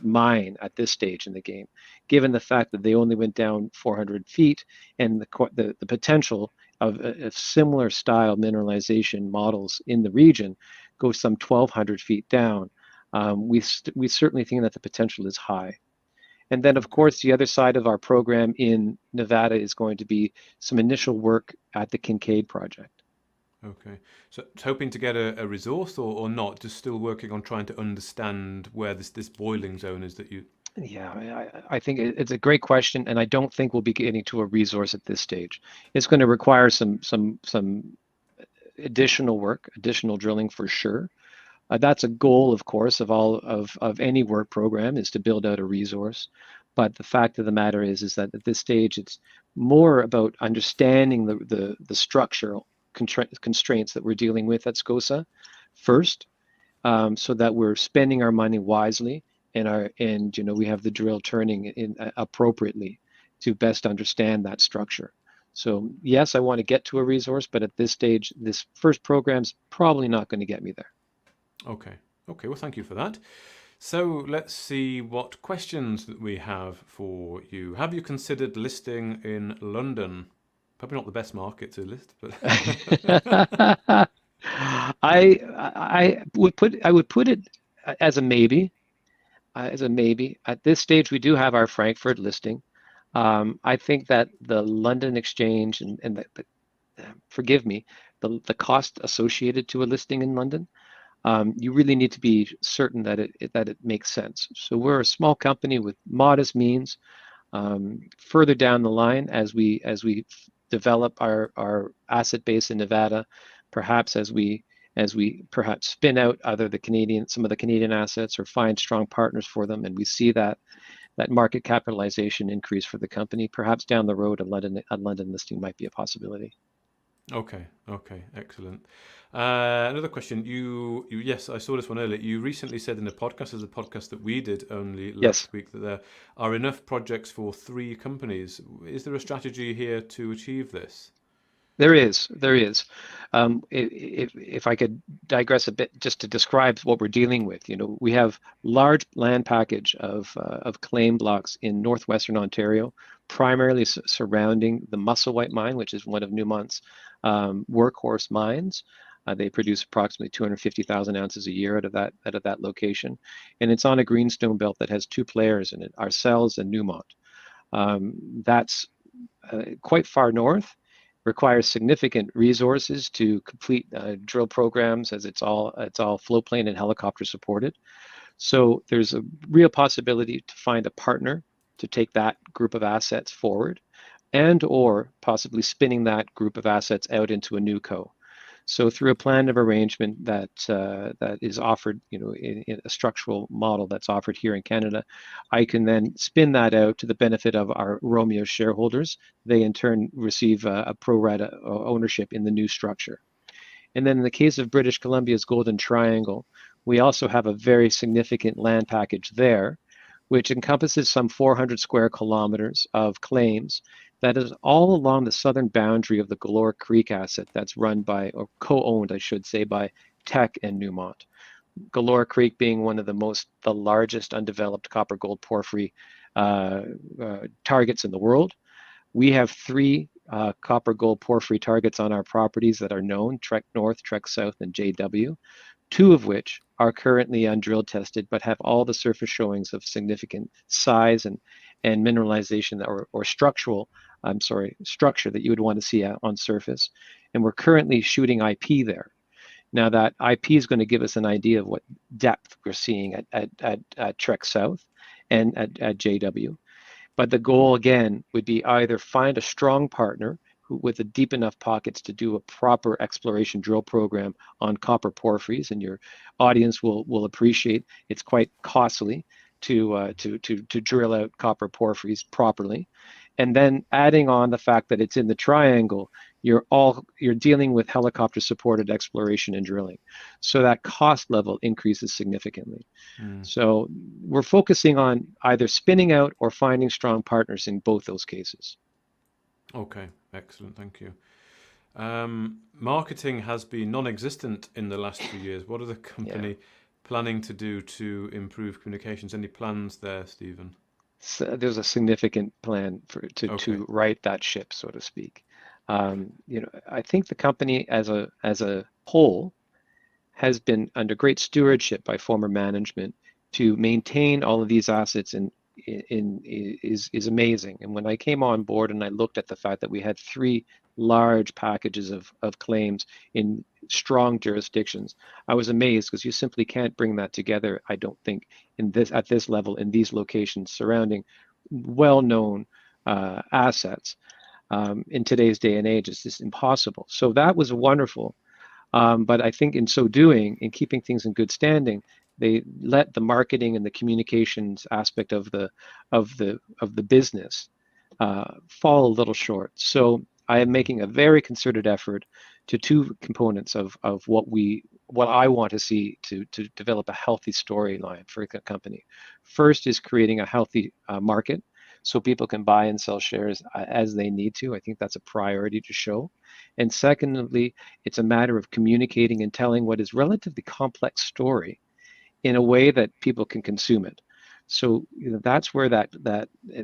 mine at this stage in the game, given the fact that they only went down 400 feet, and the potential of similar style mineralization models in the region go some 1,200 feet down. We certainly think that the potential is high. And then, of course, the other side of our program in Nevada is going to be some initial work at the Kincaid project. Okay, so it's hoping to get a resource or not, just still working on trying to understand where this boiling zone is that you... Yeah, I think it's a great question, and I don't think we'll be getting to a resource at this stage. It's going to require some additional work, additional drilling for sure. That's a goal, of course, of any work program, is to build out a resource. But the fact of the matter is that at this stage, it's more about understanding the structural constraints that we're dealing with at Scossa first, so that we're spending our money wisely, and we have the drill turning in appropriately to best understand that structure. So yes, I want to get to a resource, but at this stage, this first program's probably not going to get me there. Okay, well, thank you for that. So let's see what questions that we have for you. Have you considered listing in London? Probably not the best market to list, but I would put it as a maybe. At this stage, we do have our Frankfurt listing. I think that the London exchange and forgive me, the cost associated to a listing in London, you really need to be certain that it makes sense. So we're a small company with modest means. Further down the line, as we develop our asset base in Nevada, perhaps as we perhaps spin out some of the Canadian assets, or find strong partners for them, and we see that market capitalization increase for the company, perhaps down the road a London listing might be a possibility. Okay, excellent. Another question. Yes, I saw this one earlier. You recently said in a podcast, as a podcast that we did only last week, that there are enough projects for 3 companies. Is there a strategy here to achieve this? There is. If I could digress a bit, just to describe what we're dealing with, we have large land package of claim blocks in northwestern Ontario, primarily surrounding the Musselwhite mine, which is one of Newmont's workhorse mines. They produce approximately 250,000 ounces a year out of that location, and it's on a greenstone belt that has 2 players in it, ourselves and Newmont. That's quite far north. Requires significant resources to complete drill programs, as it's all floatplane and helicopter supported. So there's a real possibility to find a partner to take that group of assets forward, or possibly spinning that group of assets out into a new co. So through a plan of arrangement that is offered, in a structural model that's offered here in Canada, I can then spin that out to the benefit of our Romios shareholders. They in turn receive a pro rata ownership in the new structure. And then in the case of British Columbia's Golden Triangle, we also have a very significant land package there, which encompasses some 400 square kilometers of claims that is all along the southern boundary of the Galore Creek asset that's run by, or co-owned, I should say, by Teck and Newmont. Galore Creek being one of the largest undeveloped copper gold porphyry targets in the world. We have 3 copper gold porphyry targets on our properties that are known: Trek North, Trek South, and JW, 2 of which are currently undrilled tested, but have all the surface showings of significant size and mineralization or structure that you would want to see on surface. And we're currently shooting IP there. Now that IP is going to give us an idea of what depth we're seeing at Trek South and at JW. But the goal again would be either find a strong partner with the deep enough pockets to do a proper exploration drill program on copper porphyries, and your audience will appreciate it's quite costly to drill out copper porphyries properly. And then adding on the fact that it's in the triangle, you're dealing with helicopter supported exploration and drilling. So that cost level increases significantly. So we're focusing on either spinning out or finding strong partners in both those cases. Okay, excellent, thank you. Marketing has been non-existent in the last few years. What are the company planning to do to improve communications? Any plans there, Stephen? So there's a significant plan to right that ship, so to speak. I think the company as a whole has been under great stewardship by former management to maintain all of these assets is amazing. And when I came on board and I looked at the fact that we had 3 large packages of claims in strong jurisdictions, I was amazed, because you simply can't bring that together, I don't think, at this level, in these locations surrounding well-known assets. In today's day and age, it's just impossible. So that was wonderful. But I think in so doing, in keeping things in good standing, they let the marketing and the communications aspect of the business fall a little short. So I am making a very concerted effort to 2 components of what I want to see to develop a healthy storyline for a company. First is creating a healthy market, so people can buy and sell shares as they need to. I think that's a priority to show. And secondly, it's a matter of communicating and telling what is relatively complex story in a way that people can consume it. So that's where that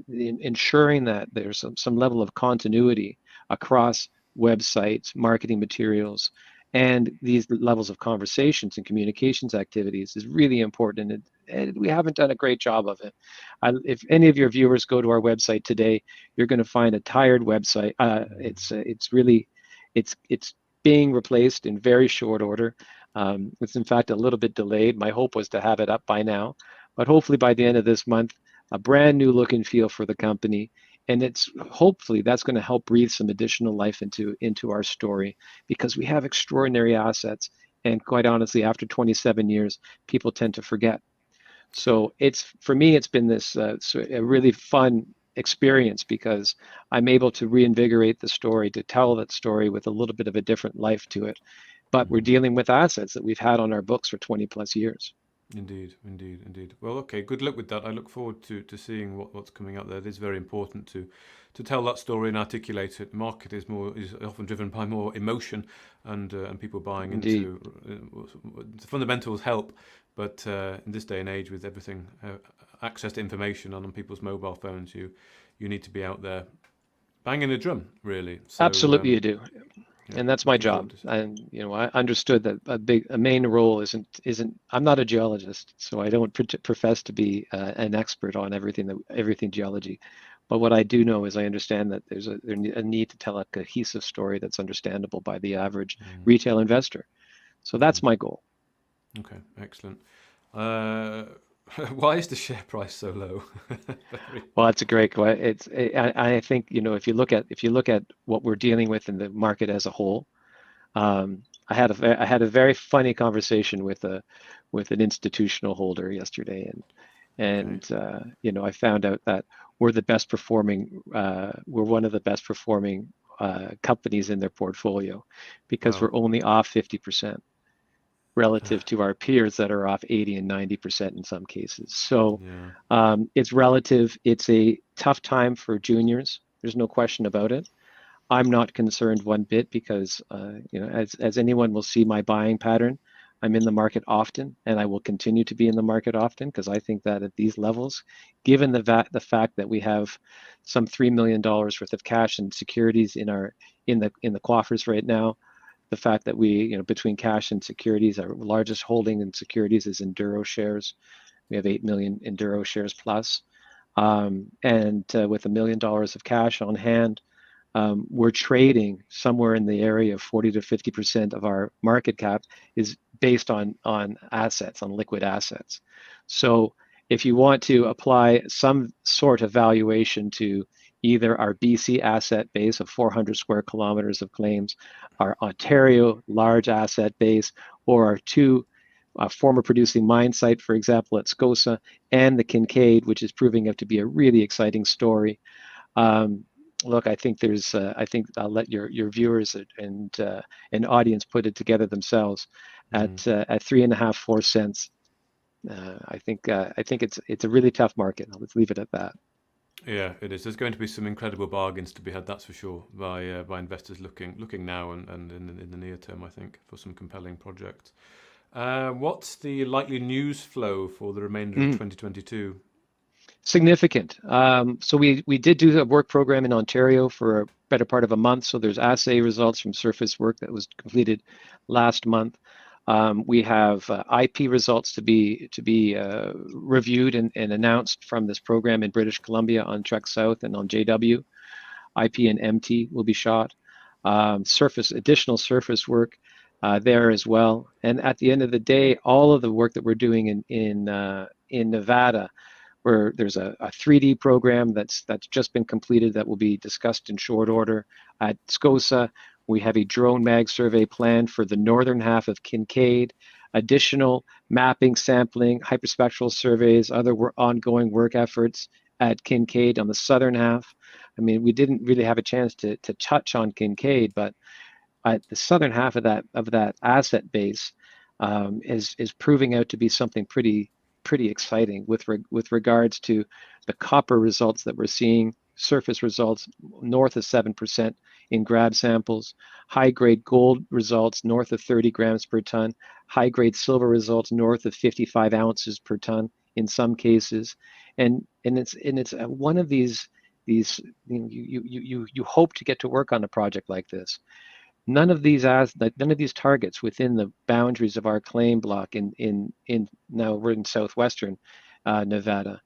ensuring that there's some level of continuity across websites, marketing materials, and these levels of conversations and communications activities is really important, and we haven't done a great job of it. If any of your viewers go to our website today, you're going to find a tired website. It's being replaced in very short order. It's in fact a little bit delayed. My hope was to have it up by now, but hopefully by the end of this month, a brand new look and feel for the company. And hopefully that's going to help breathe some additional life into our story, because we have extraordinary assets. And quite honestly, after 27 years, people tend to forget. So for me, it's been this a really fun experience, because I'm able to reinvigorate the story, to tell that story with a little bit of a different life to it. But we're dealing with assets that we've had on our books for 20 plus years. Indeed. Well, okay, good luck with that. I look forward to seeing what's coming out there. It is very important to tell that story and articulate it. The market is often driven by more emotion and people buying into the fundamentals help, but in this day and age, with everything access to information on people's mobile phones, you need to be out there banging a drum, really. So, absolutely, you do. And that's my job. And I understood that a main role isn't. I'm not a geologist, so I don't profess to be an expert on everything geology. But what I do know is I understand that there's a need to tell a cohesive story that's understandable by the average retail investor. So that's my goal. Okay, excellent. Why is the share price so low? Well, that's a great question. I think if you look at what we're dealing with in the market as a whole, I had a very funny conversation with an institutional holder yesterday, and I found out that we're one of the best performing companies in their portfolio, because we're only off 50%. Relative to our peers that are off 80 and 90% in some cases. So it's relative. It's a tough time for juniors. There's no question about it. I'm not concerned one bit, because as anyone will see my buying pattern, I'm in the market often, and I will continue to be in the market often, because I think that at these levels, given the fact that we have some $3 million worth of cash and securities in the coffers right now, the fact that we, between cash and securities, our largest holding in securities is Enduro shares. We have 8 million Enduro shares plus. And with $1 million of cash on hand, we're trading somewhere in the area of 40 to 50% of our market cap is based on assets, on liquid assets. So if you want to apply some sort of valuation to either our BC asset base of 400 square kilometers of claims, our Ontario large asset base, or our two former producing mine site, for example, at Scossa, and the Kincaid, which is proving out to be a really exciting story. Look, I think there's. I think I'll let your viewers and audience put it together themselves. At 3.5, 4 cents. I think it's a really tough market. Let's leave it at that. Yeah, it is. There's going to be some incredible bargains to be had, that's for sure, by investors looking now and in the near term, I think, for some compelling projects. What's the likely news flow for the remainder of 2022? Significant. So we did do a work program in Ontario for a better part of a month. So there's assay results from surface work that was completed last month. We have IP results to be reviewed and announced from this program in British Columbia on Trek South and on JW. IP and MT will be shot. Additional surface work there as well. And at the end of the day, all of the work that we're doing in Nevada, where there's a 3D program that's just been completed that will be discussed in short order. At Scossa, we have a drone mag survey planned for the northern half of Kincaid, additional mapping, sampling, hyperspectral surveys, other ongoing work efforts at Kincaid on the southern half. I mean, we didn't really have a chance to touch on Kincaid, but at the southern half of that asset base is proving out to be something pretty exciting with regards to the copper results that we're seeing, surface results north of 7% in grab samples, high-grade gold results north of 30 grams per ton, high-grade silver results north of 55 ounces per ton in some cases, and it's one of these you hope to get to work on a project like this. None of these targets within the boundaries of our claim block in now we're in southwestern Nevada.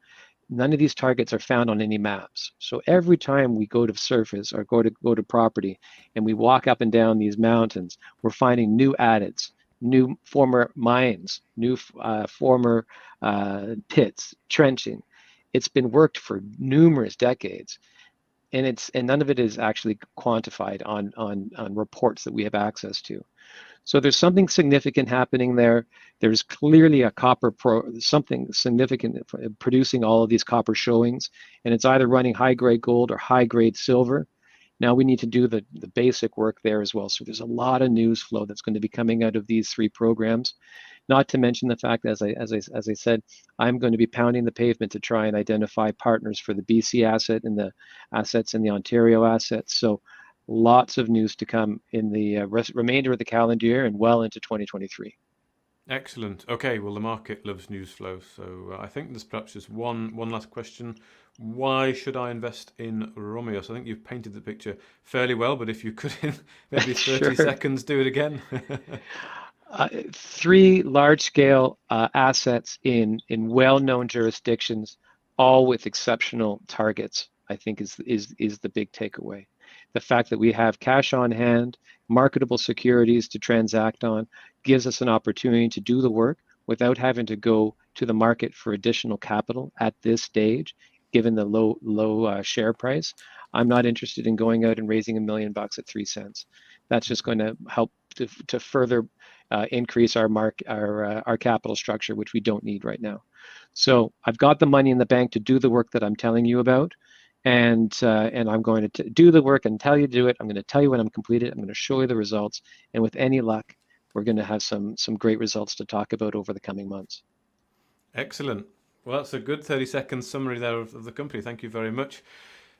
None of these targets are found on any maps. So every time we go to surface or go to property and we walk up and down these mountains, we're finding new adits, new former mines, new former pits, trenching. It's been worked for numerous decades. And none of it is actually quantified on reports that we have access to. So there's something significant happening there. There's clearly a something significant producing all of these copper showings, and it's either running high-grade gold or high-grade silver. Now we need to do the basic work there as well. So there's a lot of news flow that's going to be coming out of these three programs. Not to mention the fact, as I said, I'm going to be pounding the pavement to try and identify partners for the BC asset and the assets in the Ontario assets. So lots of news to come in the remainder of the calendar year and well into 2023. Excellent. Okay, well, the market loves news flow. So I think there's perhaps just one last question. Why should I invest in Romios? I think you've painted the picture fairly well, but if you could in maybe 30 seconds, do it again. Three large-scale assets in well-known jurisdictions, all with exceptional targets, I think is the big takeaway. The fact that we have cash on hand, marketable securities to transact on, gives us an opportunity to do the work without having to go to the market for additional capital at this stage, given the low share price. I'm not interested in going out and raising $1 million at 3 cents. That's just going to help to further increase our capital structure, which we don't need right now. So I've got the money in the bank to do the work that I'm telling you about, and I'm going to do the work and tell you to do it. I'm going to tell you when I'm completed. I'm going to show you the results, and with any luck, we're going to have some great results to talk about over the coming months. Excellent. Well, that's a good 30-second summary there of the company. Thank you very much.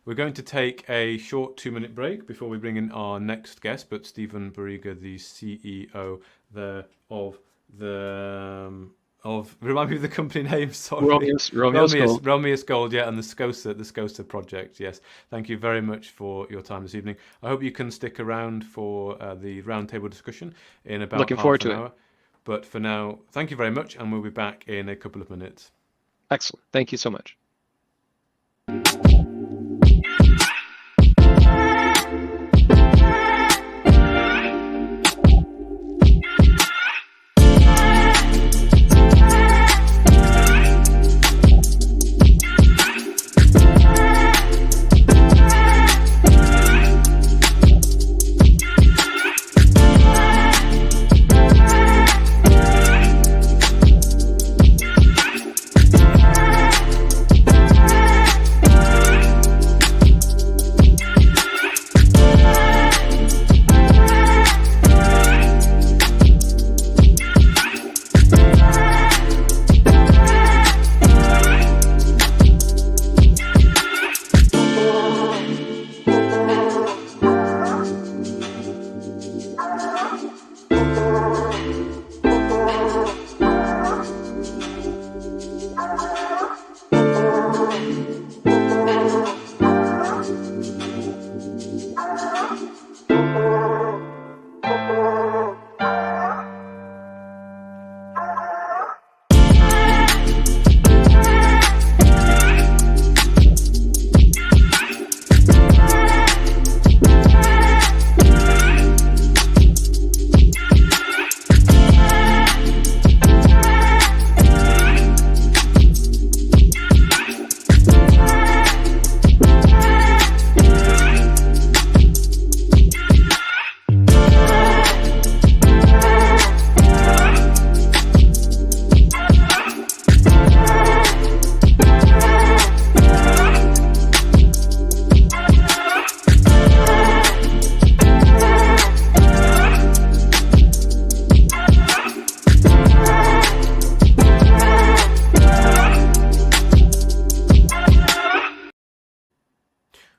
We're going to take a short 2-minute break before we bring in our next guest, but Stephen Burega, the CEO there remind me of the company name, sorry. Romios Gold, yeah, and the Scossa project, yes. Thank you very much for your time this evening. I hope you can stick around for the roundtable discussion in about half an hour. But for now, thank you very much, and we'll be back in a couple of minutes. Excellent. Thank you so much.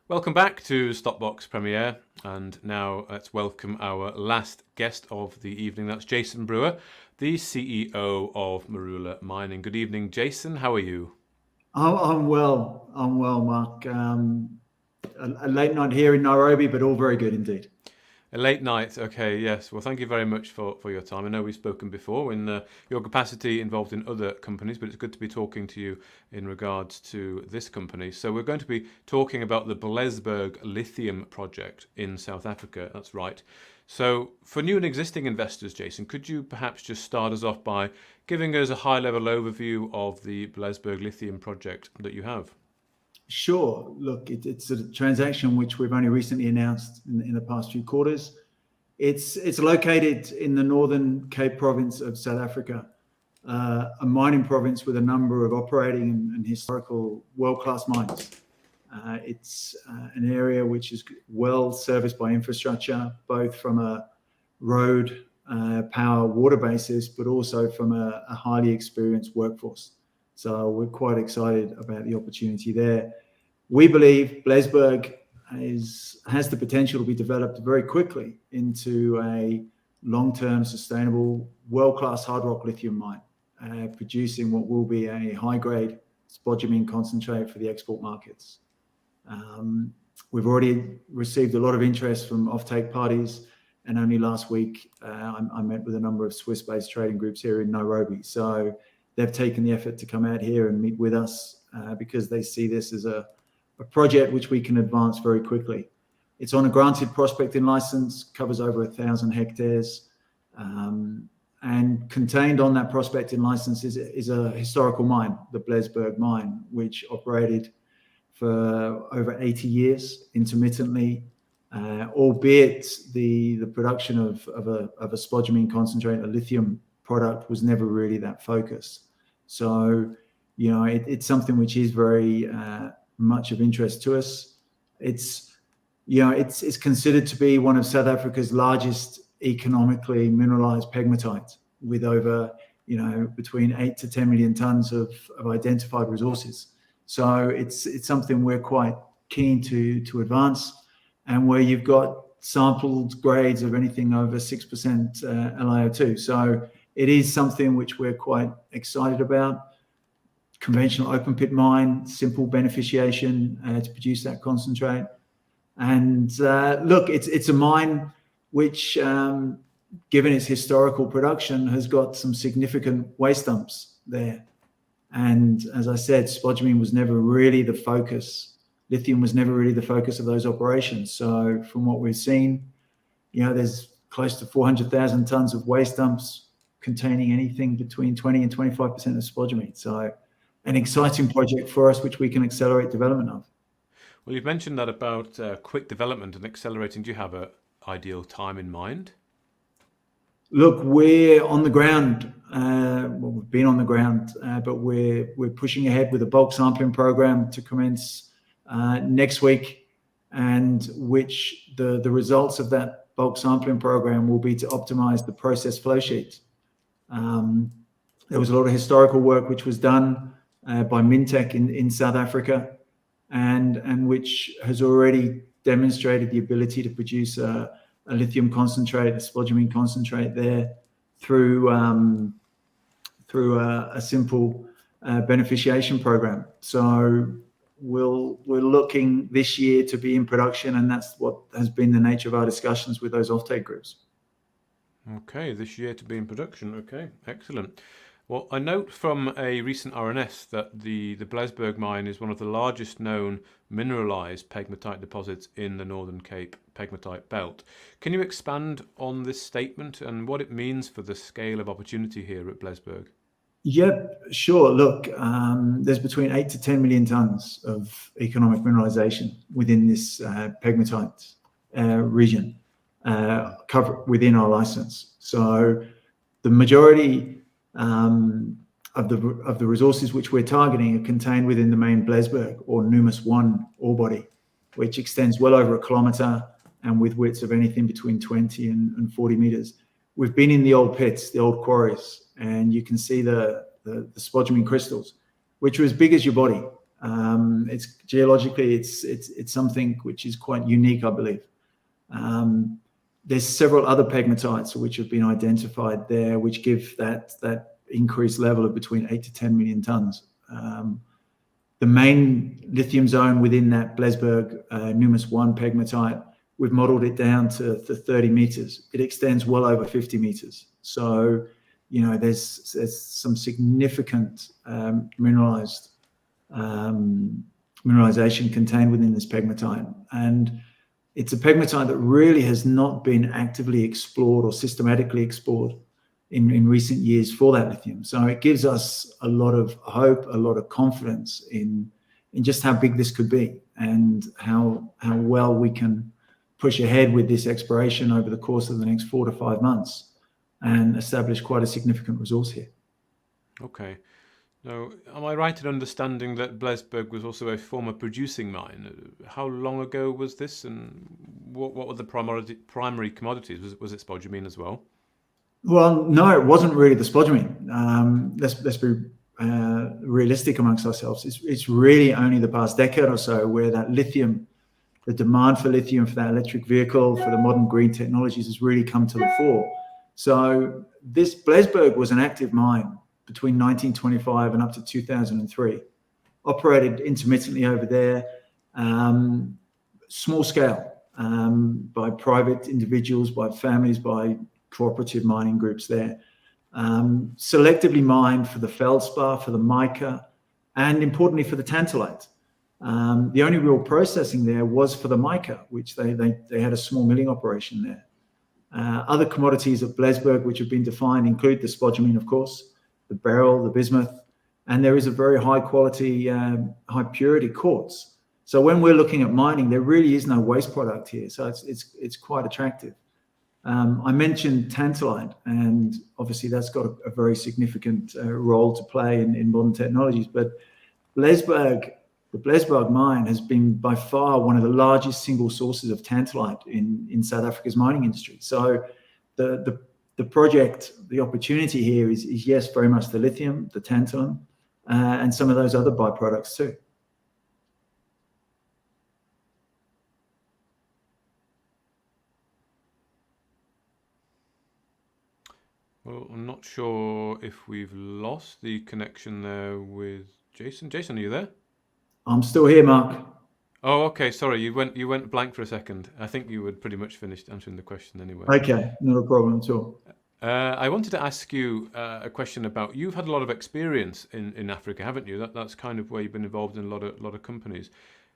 Welcome back to StockBox Premiere, and now let's welcome our last guest of the evening. That's Jason Brewer, the CEO of Marula Mining. Good evening, Jason. How are you? I'm well, Mark. A late night here in Nairobi, but all very good indeed. A late night, okay, yes. Well, thank you very much for your time. I know we've spoken before in your capacity involved in other companies, but it's good to be talking to you in regards to this company. So we're going to be talking about the Blesberg Lithium project in South Africa, that's right. So for new and existing investors, Jason, could you perhaps just start us off by giving us a high-level overview of the Blesberg Lithium project that you have? Sure. Look, it's a transaction which we've only recently announced in the past few quarters. It's located in the Northern Cape province of South Africa, a mining province with a number of operating and historical world-class mines. It's an area which is well serviced by infrastructure, both from a road, power, water basis, but also from a highly experienced workforce. So we're quite excited about the opportunity there. We believe Blesberg has the potential to be developed very quickly into a long-term, sustainable, world-class hard rock lithium mine, producing what will be a high-grade spodumene concentrate for the export markets. We've already received a lot of interest from offtake parties, and only last week I met with a number of Swiss-based trading groups here in Nairobi. So they've taken the effort to come out here and meet with us because they see this as a project which we can advance very quickly. It's on a granted prospecting license, covers over 1,000 hectares, and contained on that prospecting license is a historical mine, the Blesberg mine, which operated for over 80 years intermittently, albeit the production of a spodumene concentrate, a lithium product, was never really that focus. So, you know, it's something which is very much of interest to us. It's considered to be one of South Africa's largest economically mineralized pegmatites, with over, between 8 to 10 million tons of identified resources. So it's something we're quite keen to advance, and where you've got sampled grades of anything over 6% LiO2. So it is something which we're quite excited about. Conventional open pit mine, simple beneficiation to produce that concentrate. And look, it's a mine which, given its historical production, has got some significant waste dumps there. And as I said, spodumene was never really the focus. Lithium was never really the focus of those operations. So from what we've seen, there's close to 400,000 tons of waste dumps containing anything between 20 and 25% of spodumene. So an exciting project for us, which we can accelerate development of. Well, you've mentioned that about quick development and accelerating. Do you have an ideal time in mind? Look, we're on the ground. We've been on the ground, but we're pushing ahead with a bulk sampling program to commence next week, and which the results of that bulk sampling program will be to optimize the process flow sheet. There was a lot of historical work which was done by Mintech in South Africa, and which has already demonstrated the ability to produce a lithium concentrate, a spodumene concentrate there through a simple beneficiation program. So we're looking this year to be in production, and that's what has been the nature of our discussions with those offtake groups. Okay, this year to be in production. Okay, excellent. Well, I note from a recent RNS that the Blesberg mine is one of the largest known mineralized pegmatite deposits in the Northern Cape pegmatite belt. Can you expand on this statement and what it means for the scale of opportunity here at Blesberg? Yep, sure. Look, there's between 8 to 10 million tons of economic mineralization within this pegmatite region covered within our license. So the majority of the resources which we're targeting are contained within the main Blesberg or Numus 1 ore body, which extends well over a kilometre and with widths of anything between 20 and 40 meters. We've been in the old pits, the old quarries, and you can see the spodumene crystals, which are as big as your body. It's geologically, it's something which is quite unique, I believe. There's several other pegmatites which have been identified there, which give that increased level of between 8 to 10 million tons. The main lithium zone within that Blesberg Numis 1 pegmatite, we've modeled it down to 30 meters. It extends well over 50 meters. So, there's some significant mineralization contained within this pegmatite. And it's a pegmatite that really has not been actively explored or systematically explored in recent years for that lithium. So it gives us a lot of hope, a lot of confidence in just how big this could be and how well we can push ahead with this exploration over the course of the next 4 to 5 months and establish quite a significant resource here. Okay. Now, am I right in understanding that Blesberg was also a former producing mine? How long ago was this, and what were the primary commodities? Was it spodumene as well? Well, no, it wasn't really the spodumene. Let's be realistic amongst ourselves. It's really only the past decade or so where that lithium, the demand for lithium for that electric vehicle, for the modern green technologies has really come to the fore. So this Blesberg was an active mine between 1925 and up to 2003, operated intermittently over there, small scale, by private individuals, by families, by cooperative mining groups there, selectively mined for the feldspar, for the mica, and importantly for the tantalite. The only real processing there was for the mica, which they had a small milling operation there. Other commodities at Blesberg which have been defined include the spodumene, of course, the beryl, the bismuth, and there is a very high quality, high purity quartz. So when we're looking at mining, there really is no waste product here. So it's quite attractive. I mentioned tantalite, and obviously that's got a very significant role to play in modern technologies. But Blesberg, the Blesberg mine has been by far one of the largest single sources of tantalite in South Africa's mining industry. So the project, the opportunity here is yes, very much the lithium, the tantalum, and some of those other byproducts too. Well, I'm not sure if we've lost the connection there with Jason. Jason, are you there? I'm still here, Mark. Oh, okay. Sorry, you went blank for a second. I think you had pretty much finished answering the question anyway. Okay, not a problem at all. I wanted to ask you a question about, you've had a lot of experience in Africa, haven't you? That's kind of where you've been involved in a lot of companies.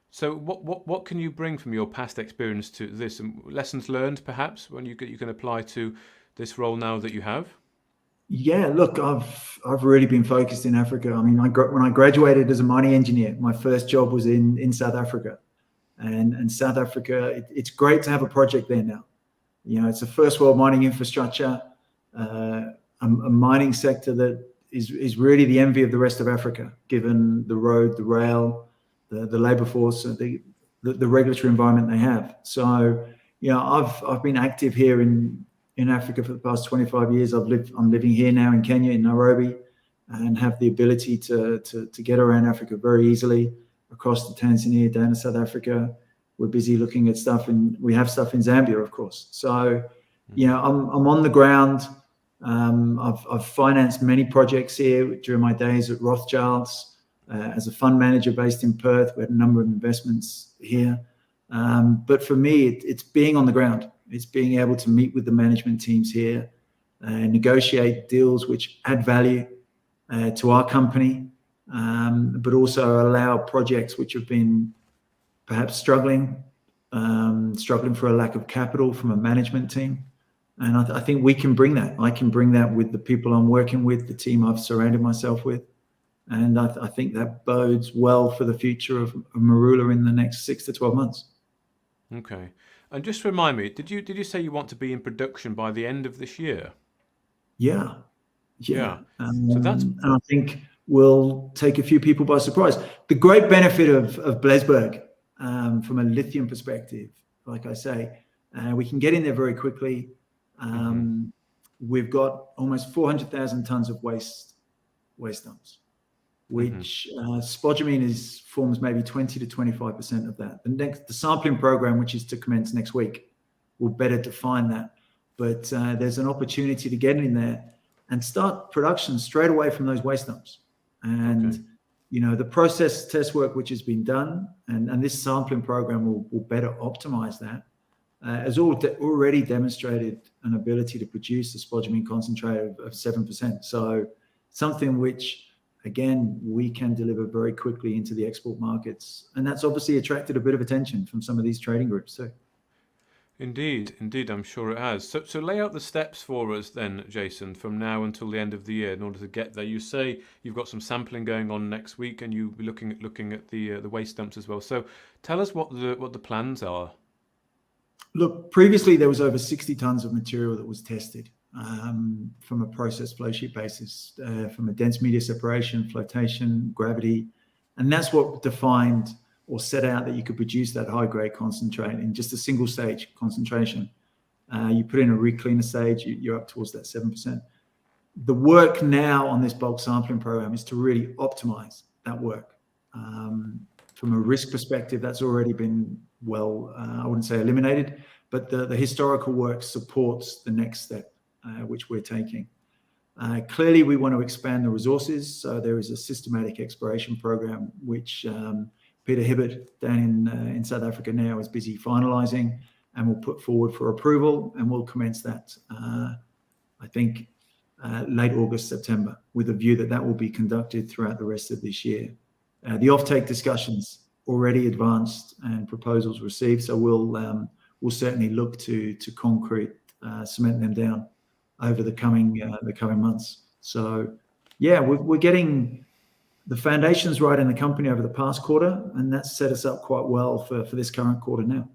So what can you bring from your past experience to this, and lessons learned perhaps when you can apply to this role now that you have? Yeah, look, I've really been focused in Africa. I mean, when I graduated as a mining engineer, my first job was in South Africa, and South Africa, it's great to have a project there now. It's a first world mining infrastructure, a mining sector that is really the envy of the rest of Africa, given the road, the rail, the labor force, the regulatory environment they have. So, I've been active here in Africa for the past 25 years. I'm living here now in Kenya, in Nairobi, and have the ability to get around Africa very easily, across to Tanzania, down to South Africa. We're busy looking at stuff, and we have stuff in Zambia, of course. So, I'm on the ground. I've financed many projects here during my days at Rothschild's as a fund manager based in Perth. We had a number of investments here. But for me, it's being on the ground. It's being able to meet with the management teams here and negotiate deals which add value to our company, but also allow projects which have been perhaps struggling for a lack of capital from a management team. And I think we can bring that. I can bring that with the people I'm working with, the team I've surrounded myself with. And I think that bodes well for the future of Marula in the next 6 to 12 months. Okay. And just remind me, did you say you want to be in production by the end of this year? Yeah. So that's... And I think we'll take a few people by surprise. The great benefit of Blesberg, from a lithium perspective, like I say, we can get in there very quickly. We've got almost 400,000 tons of waste dumps. which spodumene forms maybe 20 to 25% of that. The sampling program, which is to commence next week, will better define that. But there's an opportunity to get in there and start production straight away from those waste dumps. And the process test work which has been done, and this sampling program will better optimize that, has already demonstrated an ability to produce a spodumene concentrate of 7%. So something which, again, we can deliver very quickly into the export markets. And that's obviously attracted a bit of attention from some of these trading groups too. Indeed, I'm sure it has. So lay out the steps for us then, Jason, from now until the end of the year in order to get there. You say you've got some sampling going on next week, and you'll be looking at the waste dumps as well. So tell us what the plans are. Look, previously there was over 60 tons of material that was tested from a process flow sheet basis, from a dense media separation, flotation, gravity, and that's what defined or set out that you could produce that high-grade concentrate in just a single stage concentration. You put in a recleaner stage, you're up towards that 7%. The work now on this bulk sampling program is to really optimize that work. From a risk perspective, that's already been I wouldn't say eliminated, but the historical work supports the next step, which we're taking. Clearly, we want to expand the resources. So there is a systematic exploration program, which Peter Hibbert down in South Africa now is busy finalizing, and we'll put forward for approval, and we'll commence that, I think, late August, September, with a view that will be conducted throughout the rest of this year. The offtake discussions already advanced and proposals received, so we'll certainly look to concrete cement them down over the coming months. So yeah, we're getting the foundations right in the company over the past quarter, and that's set us up quite well for this current quarter now.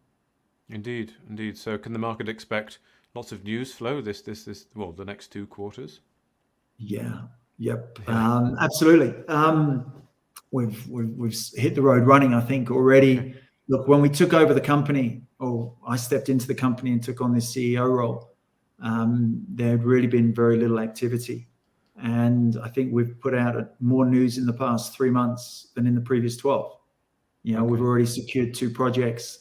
Indeed. So can the market expect lots of news flow the next 2 quarters? Yeah. Yep. Absolutely. We've hit the road running, I think, already. Okay. Look, when we took over the company, I stepped into the company and took on this CEO role, there had really been very little activity. And I think we've put out more news in the past 3 months than in the previous 12. We've already secured 2 projects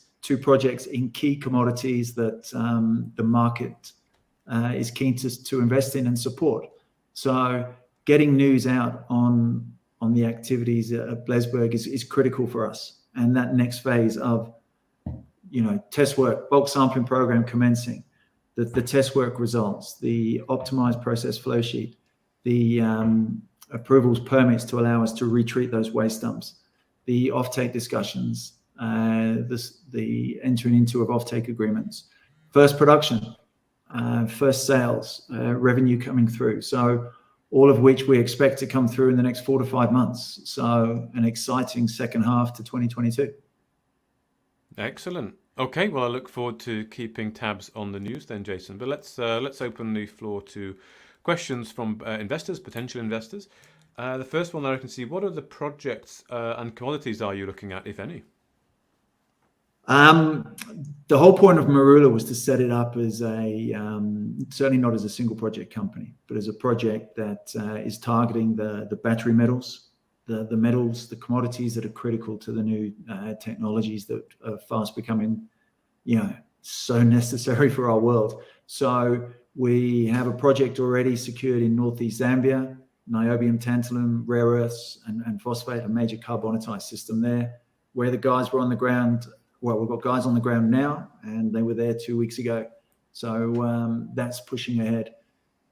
in key commodities that the market is keen to invest in and support. So getting news out on the activities at Blesberg is critical for us. And that next phase of, test work, bulk sampling program commencing, the test work results, the optimized process flow sheet, the approvals, permits to allow us to retreat those waste dumps, the offtake discussions, the entering into of offtake agreements, first production, first sales, revenue coming through. So all of which we expect to come through in the next 4 to 5 months. So an exciting second half to 2022. Excellent. Okay, well, I look forward to keeping tabs on the news then, Jason. But let's open the floor to questions from potential investors. The first one that I can see, what are the projects and commodities are you looking at, if any? The whole point of Marula was to set it up as certainly not as a single project company, but as a project that is targeting the battery metals, the metals, the commodities that are critical to the new technologies that are fast becoming, so necessary for our world. So we have a project already secured in northeast Zambia, niobium, tantalum, rare earths, and phosphate, a major carbonatite system there, where the guys were on the ground. Well, we've got guys on the ground now, and they were there 2 weeks ago. So that's pushing ahead.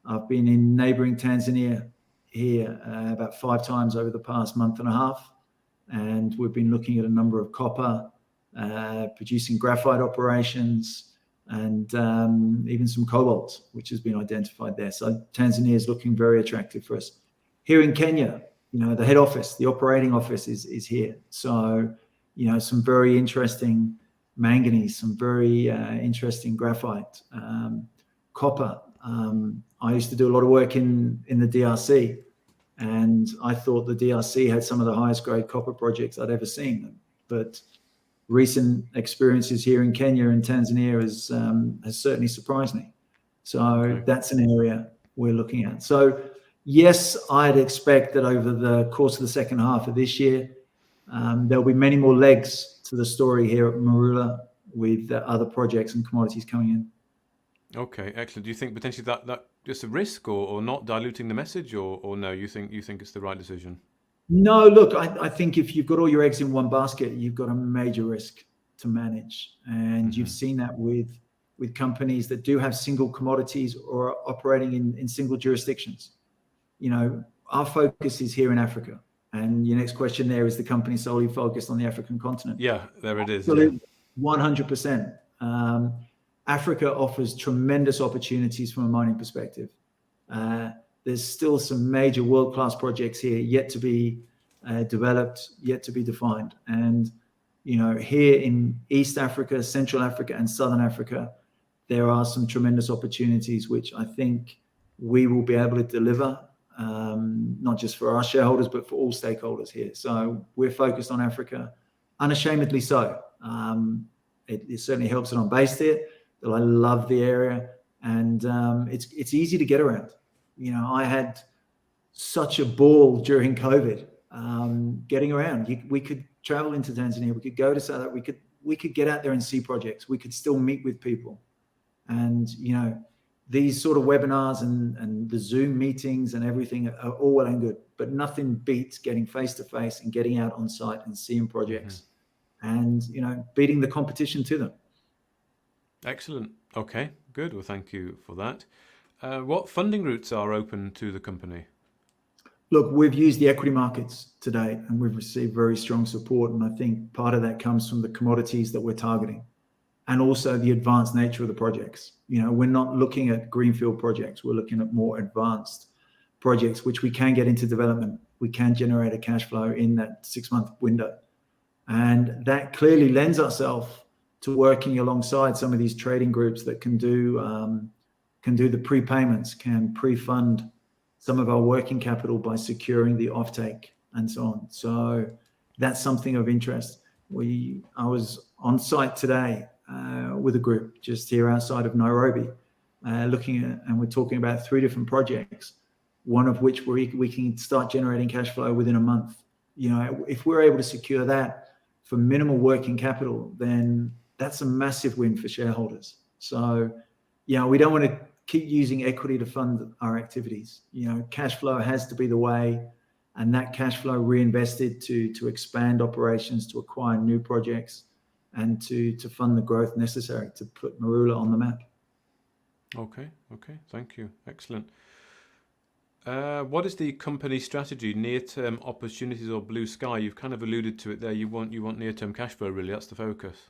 I've been in neighboring Tanzania here about 5 times over the past month and a half, and we've been looking at a number of copper, producing graphite operations, and even some cobalt, which has been identified there. So Tanzania is looking very attractive for us. Here in Kenya, the head office, the operating office is here. So some very interesting manganese, some very interesting graphite, copper. I used to do a lot of work in the DRC, and I thought the DRC had some of the highest grade copper projects I'd ever seen. But recent experiences here in Kenya and Tanzania has certainly surprised me. So that's an area we're looking at. So Yes, I'd expect that over the course of the second half of this year, there'll be many more legs to the story here at Marula with other projects and commodities coming in. Okay, excellent. Do you think potentially that just a risk or not diluting the message, or no? You think it's the right decision? No, look, I think if you've got all your eggs in one basket, you've got a major risk to manage, and you've seen that with companies that do have single commodities or are operating in single jurisdictions. Our focus is here in Africa, and your next question there is the company solely focused on the African continent. Yeah, there it is. Absolutely, 100%. Africa offers tremendous opportunities from a mining perspective. There's still some major world-class projects here yet to be developed, yet to be defined. And, here in East Africa, Central Africa, and Southern Africa, there are some tremendous opportunities which I think we will be able to deliver, not just for our shareholders, but for all stakeholders here. So we're focused on Africa, unashamedly so. It certainly helps that I'm based here, that I love the area, and it's easy to get around. I had such a ball during COVID getting around. We could travel into Tanzania, we could go to South Africa, we could get out there and see projects, we could still meet with people. And, these sort of webinars and the Zoom meetings and everything are all well and good, but nothing beats getting face-to-face and getting out on site and seeing projects and, beating the competition to them. Excellent. Okay, good. Well, thank you for that. What funding routes are open to the company? Look, we've used the equity markets to date, and we've received very strong support. And I think part of that comes from the commodities that we're targeting, and also the advanced nature of the projects. We're not looking at greenfield projects. We're looking at more advanced projects, which we can get into development. We can generate a cash flow in that 6-month window. And that clearly lends ourselves to working alongside some of these trading groups that can do the prepayments, can pre-fund some of our working capital by securing the offtake and so on. So that's something of interest. I was on site today with a group just here outside of Nairobi, looking at, and we're talking about 3 different projects, one of which we can start generating cash flow within a month. If we're able to secure that for minimal working capital, then that's a massive win for shareholders. So, we don't want to keep using equity to fund our activities. Cash flow has to be the way, and that cash flow reinvested to expand operations, to acquire new projects, and to fund the growth necessary to put Marula on the map. Okay, thank you. Excellent. What is the company strategy? Near-term opportunities or blue sky? You've kind of alluded to it there. You want near-term cash flow, really. That's the focus.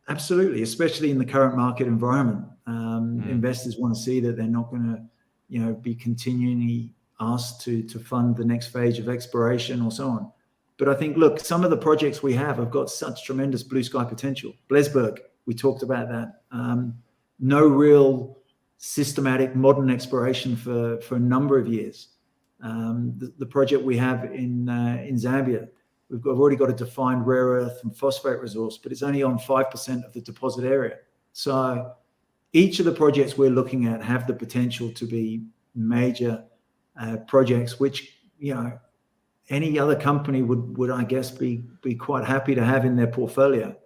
Absolutely, especially in the current market environment. Investors want to see that they're not going to, be continually asked to fund the next phase of exploration or so on. But I think, look, some of the projects we have got such tremendous blue sky potential. Blesberg, we talked about that. No real systematic modern exploration for a number of years. The project we have in Zambia, I've already got a defined rare earth and phosphate resource, but it's only on 5% of the deposit area. So each of the projects we're looking at have the potential to be major projects, which, any other company would I guess, be quite happy to have in their portfolio.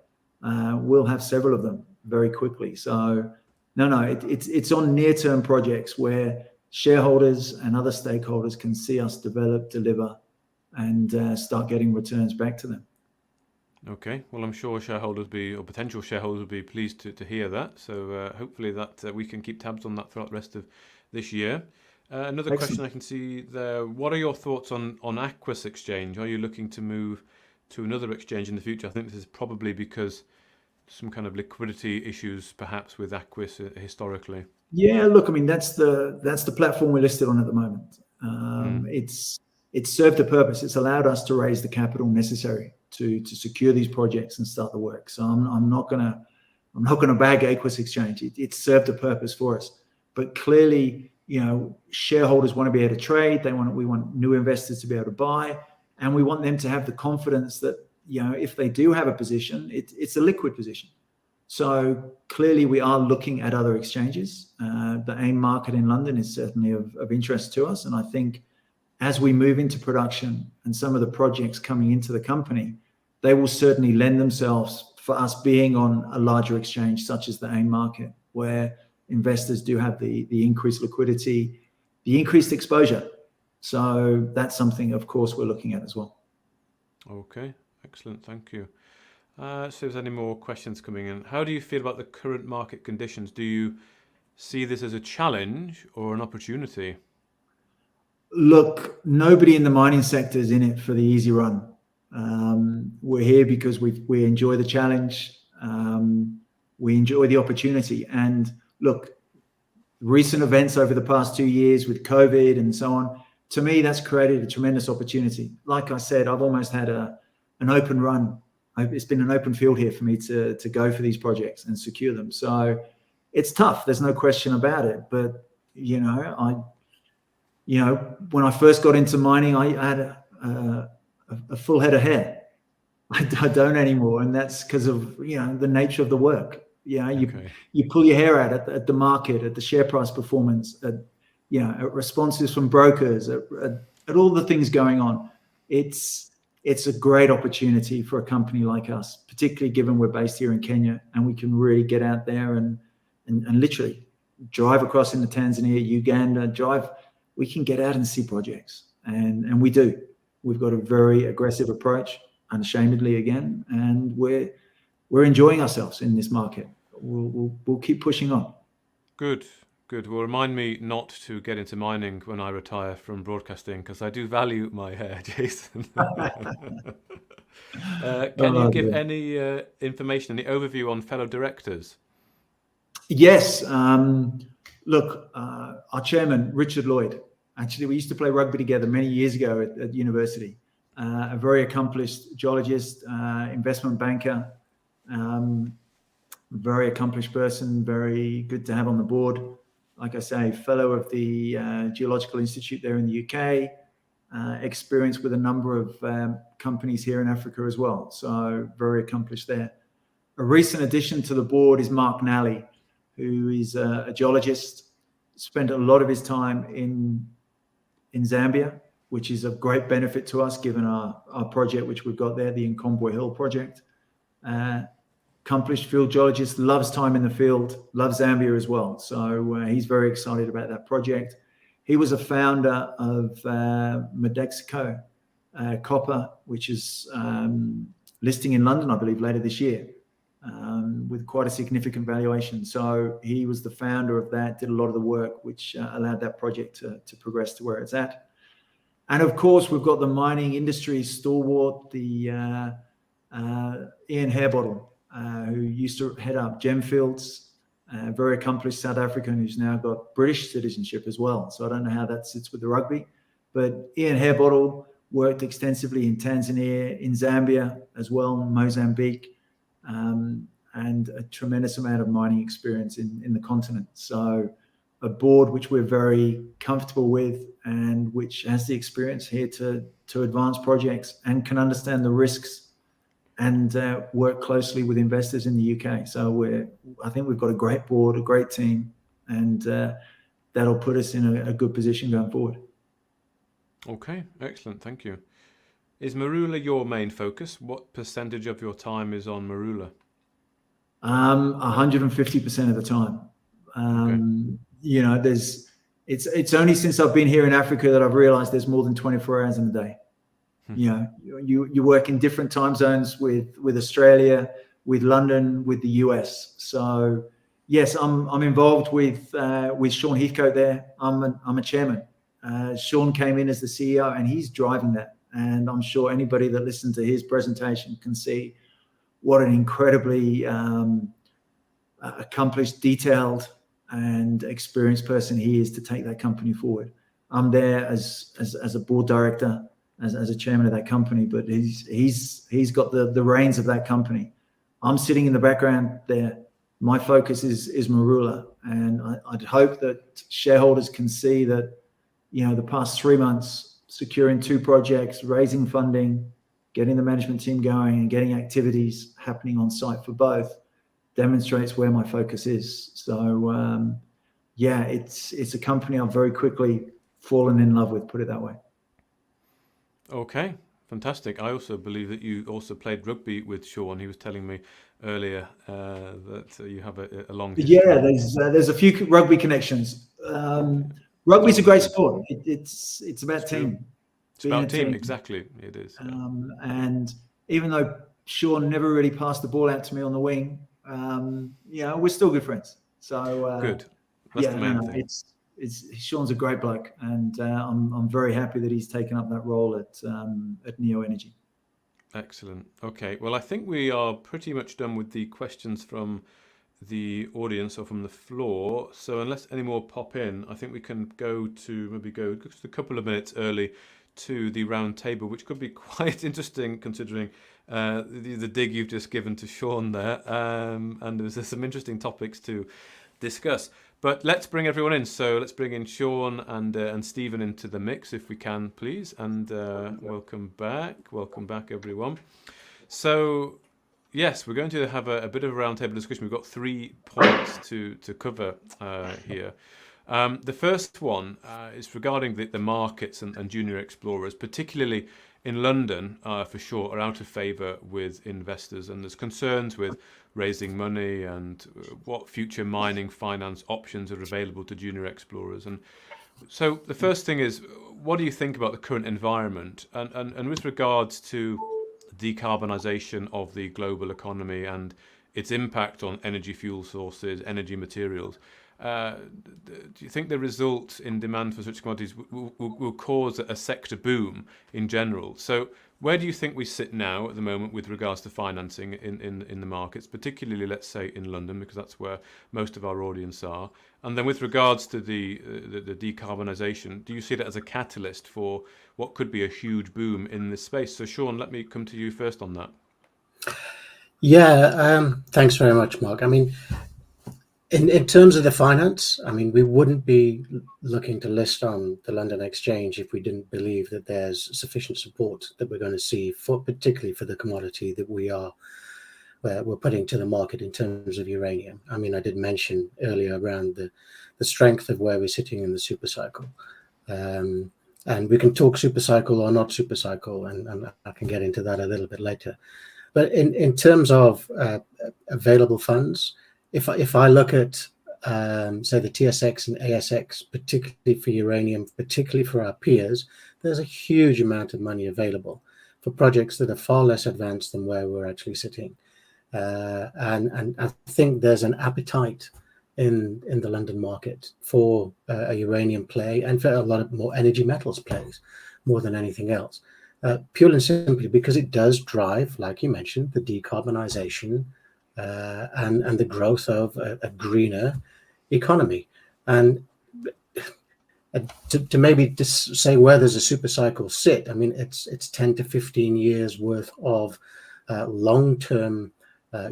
We'll have several of them very quickly. So it's on near-term projects where shareholders and other stakeholders can see us develop, deliver, and start getting returns back to them. Okay, well, I'm sure potential shareholders will be pleased to hear that. So hopefully that we can keep tabs on that throughout the rest of this year. Another Excellent. question I can see there. What are your thoughts on Aquis Exchange? Are you looking to move to another exchange in the future? I think this is probably because some kind of liquidity issues perhaps with Aquis historically. Yeah, look, I mean, that's the platform we're listed on at the moment. It's served a purpose. It's allowed us to raise the capital necessary to secure these projects and start the work. So I'm not gonna bag Aquis Exchange. It served a purpose for us. But clearly, shareholders want to be able to trade. We want new investors to be able to buy, and we want them to have the confidence that, if they do have a position, it's a liquid position. So clearly we are looking at other exchanges. The AIM market in London is certainly of interest to us. And I think as we move into production and some of the projects coming into the company, they will certainly lend themselves for us being on a larger exchange such as the AIM market, where investors do have the increased liquidity, the increased exposure. So that's something, of course, we're looking at as well. Okay, excellent. Thank you. So if there's any more questions coming in. How do you feel about the current market conditions? Do you see this as a challenge or an opportunity? Look, nobody in the mining sector is in it for the easy run. We're here because we enjoy the challenge. We enjoy the opportunity. And look, recent events over the past 2 years with COVID and so on, to me, that's created a tremendous opportunity. Like I said, I've almost had an open run. It's been an open field here for me to go for these projects and secure them. So it's tough. There's no question about it. But, when I first got into mining, I had a full head of hair. I don't anymore. And that's because of, the nature of the work. You pull your hair out at the market, at the share price performance, at responses from brokers, at all the things going on. It's a great opportunity for a company like us, particularly given we're based here in Kenya and we can really get out there and literally drive across into Tanzania, Uganda, we can get out and see projects. And we do. We've got a very aggressive approach, unashamedly again, and we're enjoying ourselves in this market. We'll keep pushing on. Good. Well, remind me not to get into mining when I retire from broadcasting, because I do value my hair, Jason. Can you give any information, any overview on fellow directors? Yes. Look, our chairman, Richard Lloyd, actually, we used to play rugby together many years ago at university. A very accomplished geologist, investment banker, very accomplished person, very good to have on the board. Like I say, fellow of the Geological Institute there in the UK, experience with a number of companies here in Africa as well. So very accomplished there. A recent addition to the board is Mark Nally, who is a geologist, spent a lot of his time in Zambia, which is of great benefit to us given our project which we've got there, the Nkombwe Hill project. Accomplished field geologist, loves time in the field, loves Zambia as well. So he's very excited about that project. He was a founder of Medexico Copper, which is listing in London, I believe, later this year, with quite a significant valuation. So he was the founder of that, did a lot of the work, which allowed that project to progress to where it's at. And of course, we've got the mining industry stalwart, the Ian Hairbottle, who used to head up Gemfields, very accomplished South African who's now got British citizenship as well. So I don't know how that sits with the rugby, but Ian Hairbottle worked extensively in Tanzania, in Zambia as well, Mozambique, and a tremendous amount of mining experience in the continent. So a board which we're very comfortable with and which has the experience here to advance projects and can understand the risks and work closely with investors in the UK. So I think we've got a great board, a great team, and that'll put us in a good position going forward. Okay, excellent. Thank you. Is Marula your main focus? What percentage of your time is on Marula? 150% of the time. It's only since I've been here in Africa that I've realized there's more than 24 hours in a day. You work in different time zones with Australia, with London, with the US. So yes, I'm involved with Sean Heathcote there. I'm a chairman. Sean came in as the CEO and he's driving that. And I'm sure anybody that listened to his presentation can see what an incredibly accomplished, detailed, and experienced person he is to take that company forward. I'm there as a board director, as a chairman of that company, but he's got the reins of that company. I'm sitting in the background there. My focus is Marula, and I'd hope that shareholders can see that, the past 3 months, securing 2 projects, raising funding, getting the management team going, and getting activities happening on site for both. demonstrates where my focus is. So yeah, it's a company I've very quickly fallen in love with, put it that way. Okay, fantastic. I also believe that you also played rugby with Sean. He was telling me earlier that you have a long history. Yeah, there's a few rugby connections. Rugby's a great sport. It's about team. It's about team, exactly. It is. Yeah. And even though Sean never really passed the ball out to me on the wing, we're still good friends. So good. That's the main thing. Sean's a great bloke, and I'm very happy that he's taken up that role at Neo Energy. Excellent. Okay. Well, I think we are pretty much done with the questions from the audience or from the floor. So unless any more pop in, I think we can go just a couple of minutes early to the round table, which could be quite interesting considering the dig you've just given to Sean there. And there's some interesting topics to discuss. But let's bring everyone in. So let's bring in Sean and Stephen into the mix, if we can, please. And welcome back. Welcome back, everyone. So, yes, we're going to have a bit of a roundtable discussion. We've got 3 points to cover here. The first one is regarding the markets and junior explorers, particularly in London, for sure, are out of favour with investors, and there's concerns with raising money and what future mining finance options are available to junior explorers. And so the first thing is, what do you think about the current environment and with regards to decarbonisation of the global economy and its impact on energy fuel sources, energy materials? Do you think the result in demand for such commodities will cause a sector boom in general? So where do you think we sit now at the moment with regards to financing in the markets, particularly, let's say, in London, because that's where most of our audience are? And then with regards to the decarbonisation, do you see that as a catalyst for what could be a huge boom in this space? So Sean, let me come to you first on that. Yeah, thanks very much, Mark. I mean, in terms of the finance, I mean, we wouldn't be looking to list on the London Exchange if we didn't believe that there's sufficient support that we're going to see, particularly for the commodity that we're putting to the market in terms of uranium. I mean, I did mention earlier around the strength of where we're sitting in the super cycle. And we can talk super cycle or not super cycle, and I can get into that a little bit later. But in terms of available funds, if I look at, say, the TSX and ASX, particularly for uranium, particularly for our peers, there's a huge amount of money available for projects that are far less advanced than where we're actually sitting. And I think there's an appetite in the London market for a uranium play and for a lot of more energy metals plays more than anything else. Purely and simply because it does drive, like you mentioned, the decarbonisation and the growth of a greener economy. And to maybe just say where does a super cycle sit, I mean, it's 10 to 15 years worth of long-term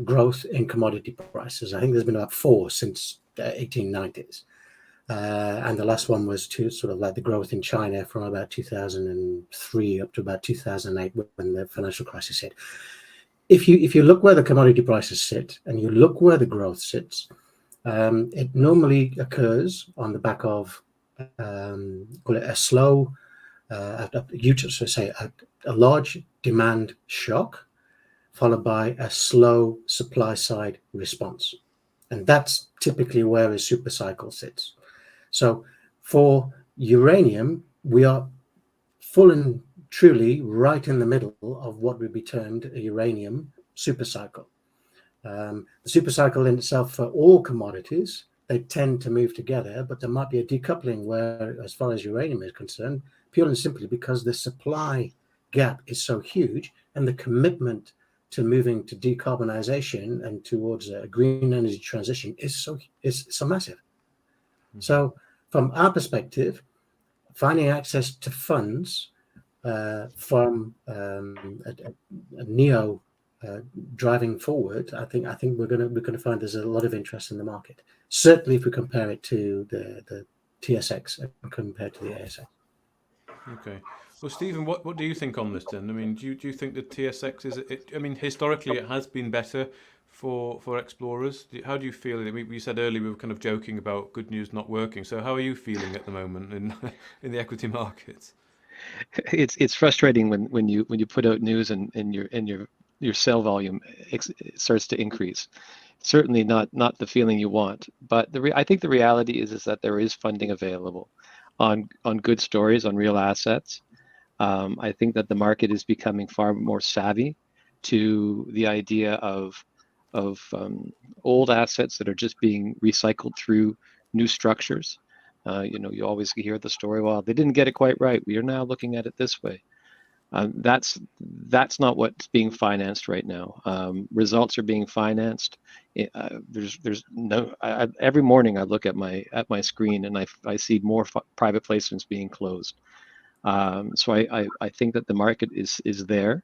growth in commodity prices. I think there's been about 4 since the 1890s. And the last one was to sort of like the growth in China from about 2003 up to about 2008 when the financial crisis hit. If you look where the commodity prices sit and you look where the growth sits, it normally occurs on the back of call it a slow, a large demand shock, followed by a slow supply side response, and that's typically where a super cycle sits. So for uranium, we are full and truly right in the middle of what would be termed a uranium supercycle. The supercycle in itself for all commodities, they tend to move together, but there might be a decoupling where, as far as uranium is concerned, purely and simply because the supply gap is so huge and the commitment to moving to decarbonisation and towards a green energy transition is so massive. Mm-hmm. So from our perspective, finding access to funds from a Neo driving forward, I think we're gonna find there's a lot of interest in the market. Certainly, if we compare it to the TSX and compare to the ASX. Okay. Well, Stephen, what do you think on this then? I mean, do you think the TSX I mean, historically it has been better for explorers? How do you feel? We said earlier we were kind of joking about good news not working. So how are you feeling at the moment in the equity markets? It's frustrating when you put out news and your sell volume starts to increase. Certainly not the feeling you want, but I think the reality is that there is funding available on good stories, on real assets. I think that the market is becoming far more savvy to the idea of old assets that are just being recycled through new structures. You always hear the story, well, they didn't get it quite right, we are now looking at it this way. That's not what's being financed right now. Results are being financed. There's no. Every morning I look at my screen and I see more private placements being closed. So I think that the market is there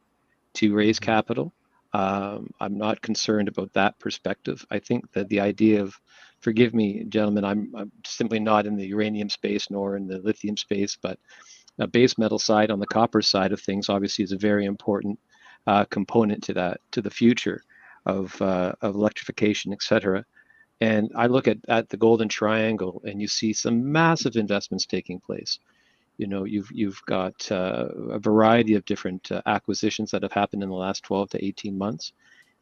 to raise capital. I'm not concerned about that perspective. I think that the idea of, forgive me, gentlemen, I'm simply not in the uranium space nor in the lithium space, but a base metal side, on the copper side of things, obviously is a very important component to the future of electrification, etc. And I look at the Golden Triangle, and you see some massive investments taking place. You've got a variety of different acquisitions that have happened in the last 12 to 18 months,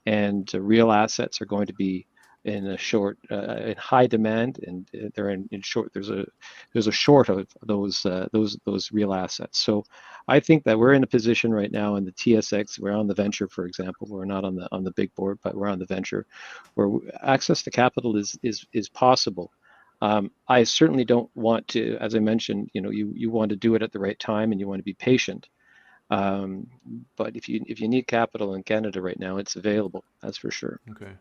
and real assets are going to be in high demand, and they're in short. There's a short of those real assets. So I think that we're in a position right now in the TSX. We're on the venture, for example. We're not on the big board, but we're on the venture, where access to capital is possible. I certainly don't want to, as I mentioned, you want to do it at the right time and you want to be patient. But if you need capital in Canada right now, it's available. That's for sure. Okay.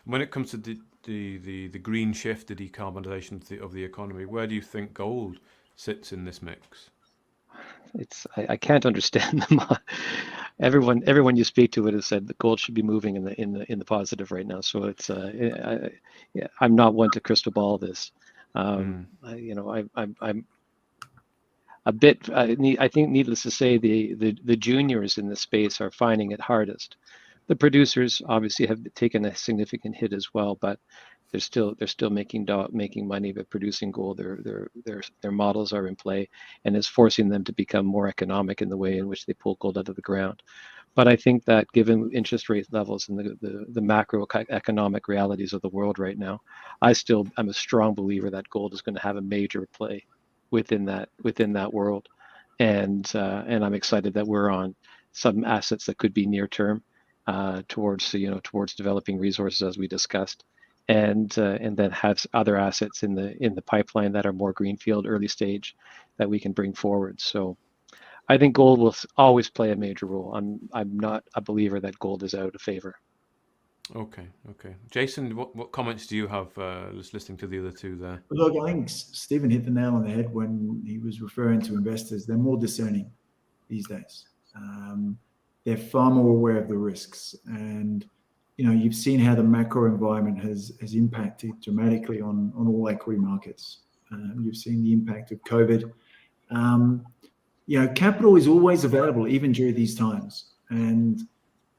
When it comes to the green shift, the decarbonisation of the economy, where do you think gold sits in this mix? I can't understand them. Everyone you speak to has said that gold should be moving in the positive right now. So it's I'm not one to crystal ball this. I'm a bit. I think, needless to say, the juniors in the space are finding it hardest. The producers obviously have taken a significant hit as well, but they're still making money by producing gold. Their models are in play, and it's forcing them to become more economic in the way in which they pull gold out of the ground. But I think that given interest rate levels and the macroeconomic realities of the world right now, I'm a strong believer that gold is going to have a major play within that world, and I'm excited that we're on some assets that could be near term towards developing resources, as we discussed. And then have other assets in the pipeline that are more greenfield, early stage, that we can bring forward. So I think gold will always play a major role. I'm not a believer that gold is out of favor. Okay. Jason, what comments do you have just listening to the other two there? Look, I think Stephen hit the nail on the head when he was referring to investors. They're more discerning these days. They're far more aware of the risks, and you've seen how the macro environment has impacted dramatically on all equity markets. You've seen the impact of COVID. Capital is always available, even during these times. And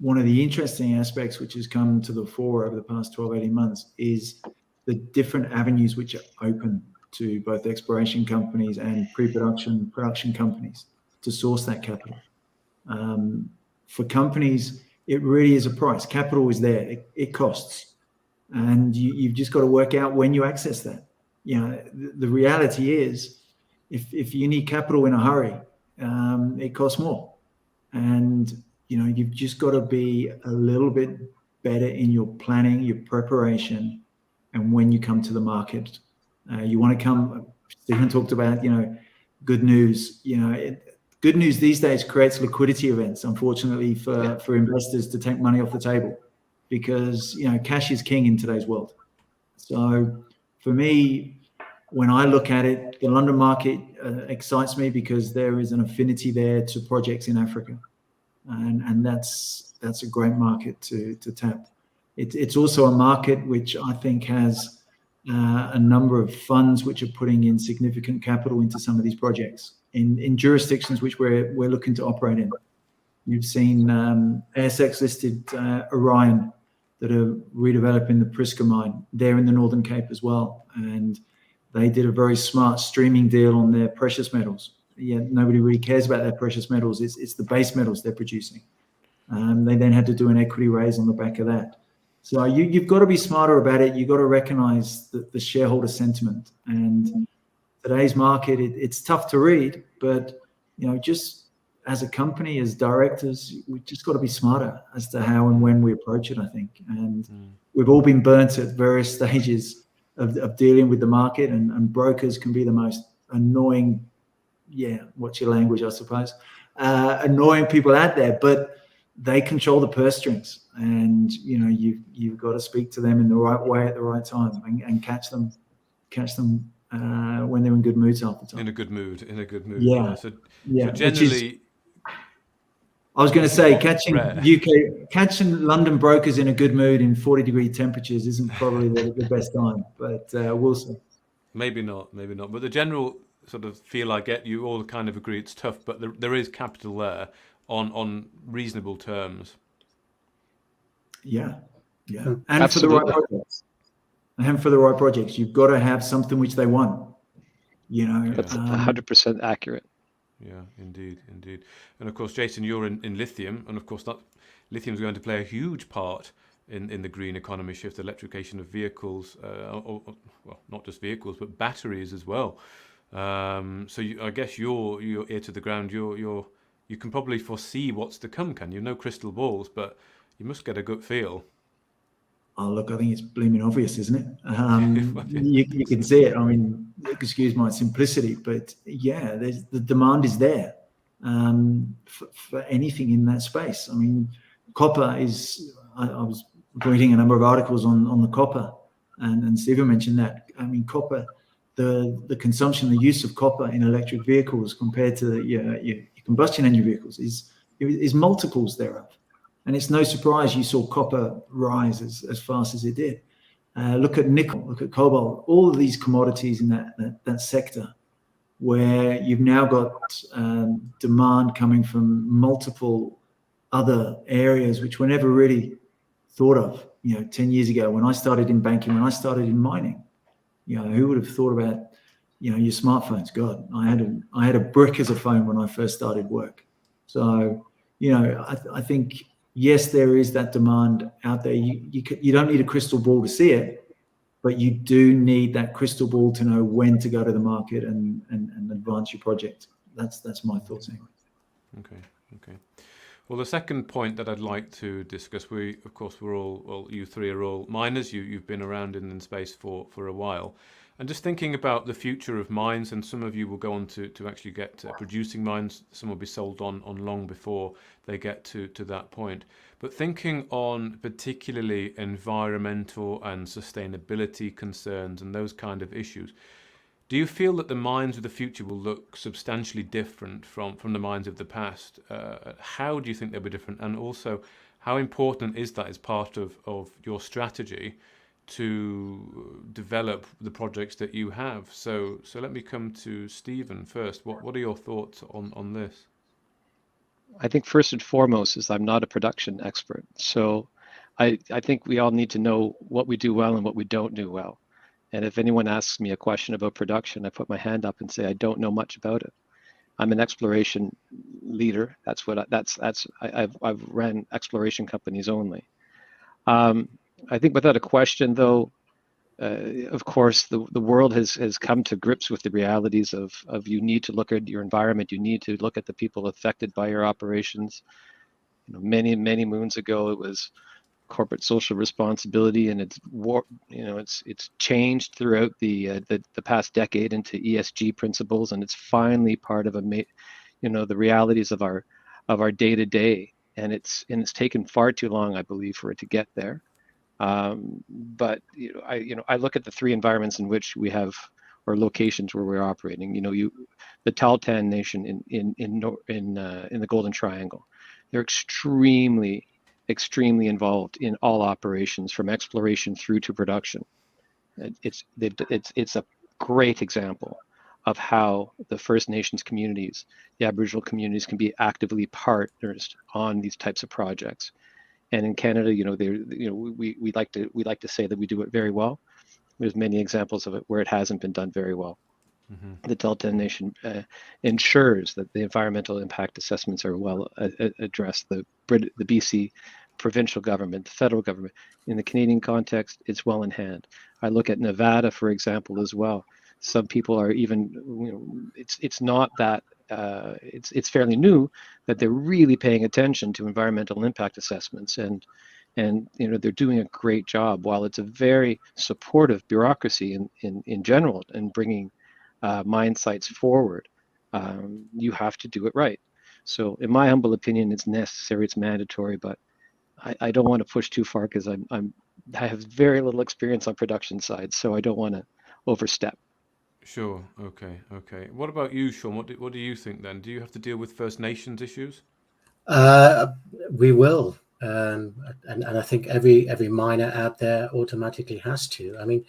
one of the interesting aspects which has come to the fore over the past 12, 18 months is the different avenues which are open to both exploration companies and production companies to source that capital. For companies, it really is a price. Capital is there. It costs. And you've just got to work out when you access that. The reality is, if you need capital in a hurry, it costs more. And, you've just got to be a little bit better in your planning, your preparation, and when you come to the market. You want to come, Stephen talked about, good news. Good news these days creates liquidity events, unfortunately, for investors to take money off the table, because cash is king in today's world. So for me, when I look at it, the London market excites me because there is an affinity there to projects in Africa, and that's a great market to tap. It's also a market which I think has a number of funds which are putting in significant capital into some of these projects in jurisdictions which we're looking to operate in. You've seen ASX listed Orion that are redeveloping the Prisca mine there in the Northern Cape as well. And they did a very smart streaming deal on their precious metals. Yeah, nobody really cares about their precious metals. It's the base metals they're producing. They then had to do an equity raise on the back of that. So you've got to be smarter about it. You've got to recognize the shareholder sentiment. And today's market, it's tough to read, but just as a company, as directors, we've just got to be smarter as to how and when we approach it, I think. And we've all been burnt at various stages of dealing with the market, and brokers can be the most annoying, what's your language, I suppose, annoying people out there, but they control the purse strings, and you've got to speak to them in the right way at the right time and catch them when they're in good moods half the time. In a good mood. Yeah. So Yeah. generally, I was going to say, catching London brokers in a good mood in 40-degree temperatures isn't probably the best time, but we'll see. Maybe not. But the general sort of feel I get, you all kind of agree it's tough, but there is capital there on reasonable terms. Yeah. And Absolutely. for the right projects. And for the right projects, you've got to have something which they want. That's 100% accurate. Yeah, indeed. And of course, Jason, you're in lithium, and of course lithium is going to play a huge part in the green economy shift, electrification of vehicles, well, not just vehicles, but batteries as well. So I guess you're ear to the ground. You can probably foresee what's to come, can you? No crystal balls, but you must get a good feel. Oh, look, I think it's blooming obvious, isn't it? You can see it. I mean, excuse my simplicity, but the demand is there for anything in that space. I mean, copper is, I was reading a number of articles on the copper, and Stephen mentioned that. I mean, copper, the consumption, the use of copper in electric vehicles compared to your combustion engine vehicles is multiples thereof. And it's no surprise you saw copper rise as fast as it did. Look at nickel, look at cobalt, all of these commodities in that sector, where you've now got demand coming from multiple other areas which were never really thought of. 10 years ago when I started in banking, when I started in mining, who would have thought about your smartphones? God, I had a brick as a phone when I first started work. So I think, yes, there is that demand out there. You don't need a crystal ball to see it, but you do need that crystal ball to know when to go to the market and advance your project. That's my thoughts anyway. Okay. Well, the second point that I'd like to discuss, you three are all miners. You've been around in the space for a while. And just thinking about the future of mines, and some of you will go on to actually get producing mines. Some will be sold on long before they get to that point. But thinking on particularly environmental and sustainability concerns and those kind of issues, do you feel that the mines of the future will look substantially different from the mines of the past? How do you think they'll be different? And also, how important is that as part of your strategy to develop the projects that you have? So let me come to Stephen first. What are your thoughts on this? I think first and foremost is I'm not a production expert. So I think we all need to know what we do well and what we don't do well. And if anyone asks me a question about production, I put my hand up and say, I don't know much about it. I'm an exploration leader. I've ran exploration companies only. I think without a question, though, of course, the world has come to grips with the realities of you need to look at your environment. You need to look at the people affected by your operations. Many moons ago, it was corporate social responsibility, and it's changed throughout the past decade into ESG principles, and it's finally part of the realities of our day to day. And it's taken far too long, I believe, for it to get there. But I look at the three environments in which we have, or locations where we're operating. The Tahltan Nation in the Golden Triangle, they're extremely involved in all operations from exploration through to production. It's a great example of how the First Nations communities, the Aboriginal communities, can be actively partners on these types of projects. And in Canada, we like to say that we do it very well. There's many examples of it where it hasn't been done very well. The Delta Nation ensures that the environmental impact assessments are well addressed. The BC provincial government, the federal government, in the Canadian context, it's well in hand. I look at Nevada, for example, as well. Some people are even, it's not that, it's fairly new that they're really paying attention to environmental impact assessments, and they're doing a great job. While it's a very supportive bureaucracy in general in bringing mine sites forward, you have to do it right. So in my humble opinion, it's necessary, it's mandatory, but I don't want to push too far because I have very little experience on production side, so I don't want to overstep. Sure. Okay. What about you, Sean? What do you think then? Do you have to deal with First Nations issues? We will, and I think every miner out there automatically has to. I mean,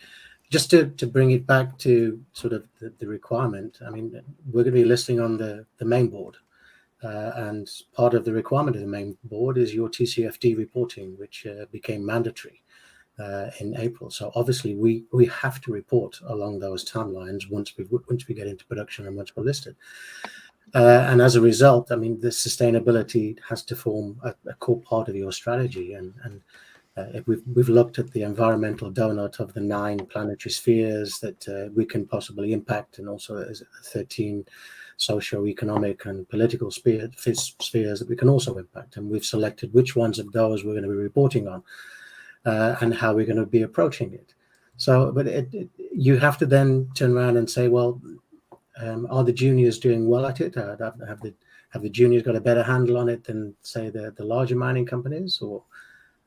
just to bring it back to sort of the requirement, I mean, we're going to be listing on the main board. And part of the requirement of the main board is your TCFD reporting, which became mandatory in April. So obviously we have to report along those timelines once we get into production and once we're listed. And as a result, I mean, the sustainability has to form a core part of your strategy. And if we've looked at the environmental donut of the 9 planetary spheres that we can possibly impact, and also 13 socio-economic and political spheres that we can also impact. And we've selected which ones of those we're going to be reporting on and how we're going to be approaching it. So, but you have to then turn around and say, well, are the juniors doing well at it? Have the juniors got a better handle on it than, say, the larger mining companies? Or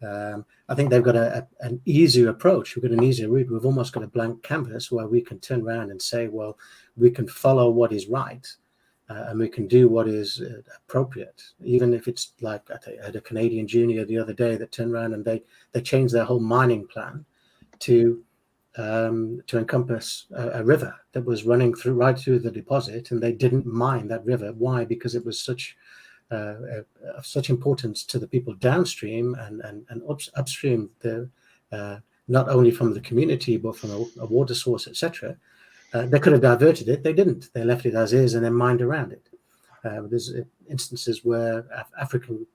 I think they've got an easier approach. We've got an easier route. We've almost got a blank canvas where we can turn around and say, well, we can follow what is right. And we can do what is appropriate, even if it's like I had a Canadian junior the other day that turned around and they changed their whole mining plan to encompass a river that was running right through the deposit, and they didn't mine that river. Why? Because it was of such importance to the people downstream and upstream, not only from the community but from a water source, etc. They could have diverted it. They didn't. They left it as is and then mined around it. There's instances where African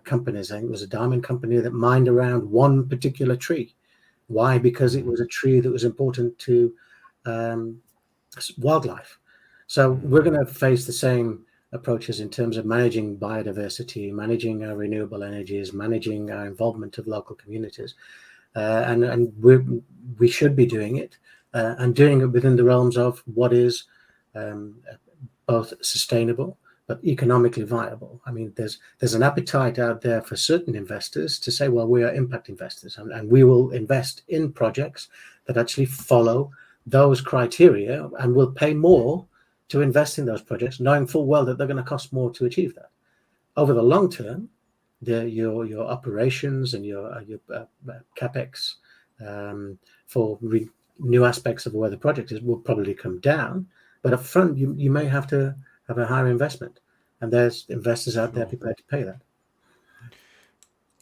companies, I think it was a diamond company, that mined around one particular tree. Why? Because it was a tree that was important to wildlife. So we're going to face the same approaches in terms of managing biodiversity, managing our renewable energies, managing our involvement of local communities. And we should be doing it. And doing it within the realms of what is both sustainable but economically viable. I mean, there's an appetite out there for certain investors to say, well, we are impact investors, and we will invest in projects that actually follow those criteria, and will pay more to invest in those projects, knowing full well that they're going to cost more to achieve that. Over the long term, your operations and your capex for new aspects of where the project is will probably come down, but up front you may have to have a higher investment, and there's investors out there prepared to pay that.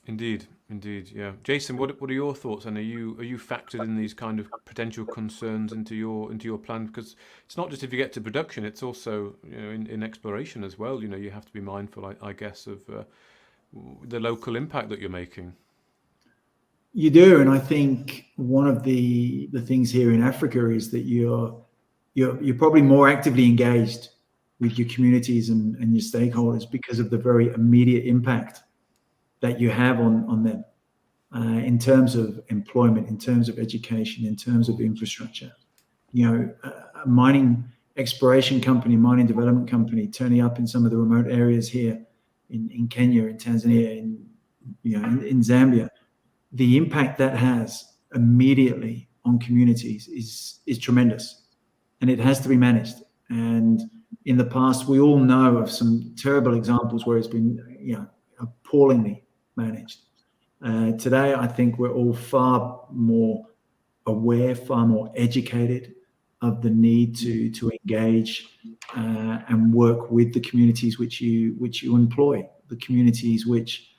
Indeed, yeah. Jason, what are your thoughts? And are you factored in these kind of potential concerns into your plan? Because it's not just if you get to production; it's also in exploration as well. You have to be mindful, I guess, of the local impact that you're making. You do, and I think one of the things here in Africa is that you're probably more actively engaged with your communities and your stakeholders because of the very immediate impact that you have on them in terms of employment, in terms of education, in terms of infrastructure. A mining exploration company, mining development company turning up in some of the remote areas here in Kenya, in Tanzania, in Zambia. The impact that has immediately on communities is tremendous, and it has to be managed. And in the past, we all know of some terrible examples where it's been appallingly managed. Today, I think we're all far more aware, far more educated of the need to engage and work with the communities which you employ, the communities which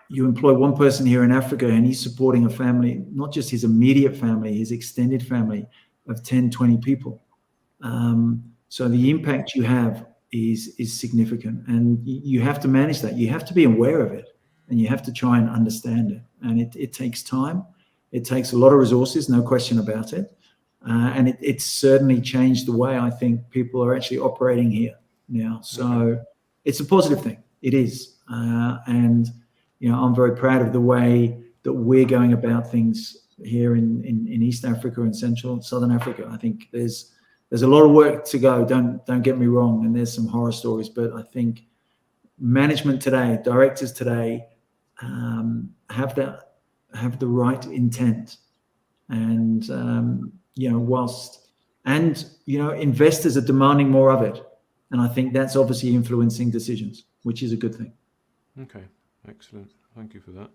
you employ one person here in Africa and he's supporting a family, not just his immediate family, his extended family of 10, 20 people. So the impact you have is significant, and you have to manage that. You have to be aware of it, and you have to try and understand it. And it takes time. It takes a lot of resources, no question about it. And it's certainly changed the way I think people are actually operating here now. So it's a positive thing. It is. And, I'm very proud of the way that we're going about things here in East Africa and Central and Southern Africa. I think there's a lot of work to go. Don't get me wrong. And there's some horror stories, but I think management today, directors today, have the right intent. And, investors are demanding more of it. And I think that's obviously influencing decisions, which is a good thing. Okay, excellent. Thank you for that.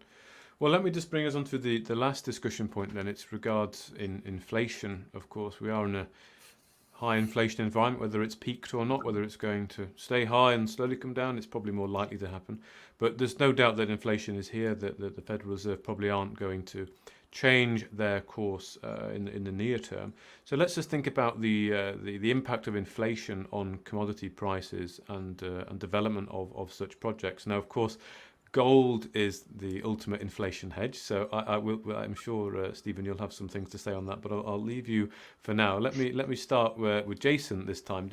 Well, let me just bring us on to the last discussion point then. It's regards in inflation. Of course, we are in a high inflation environment, whether it's peaked or not, whether it's going to stay high and slowly come down, it's probably more likely to happen. But there's no doubt that inflation is here, that the Federal Reserve probably aren't going to change their course in the near term. So let's just think about the impact of inflation on commodity prices and development of such projects. Now, of course, gold is the ultimate inflation hedge. So I'm sure Stephen, you'll have some things to say on that, but I'll leave you for now. Let me start with Jason this time.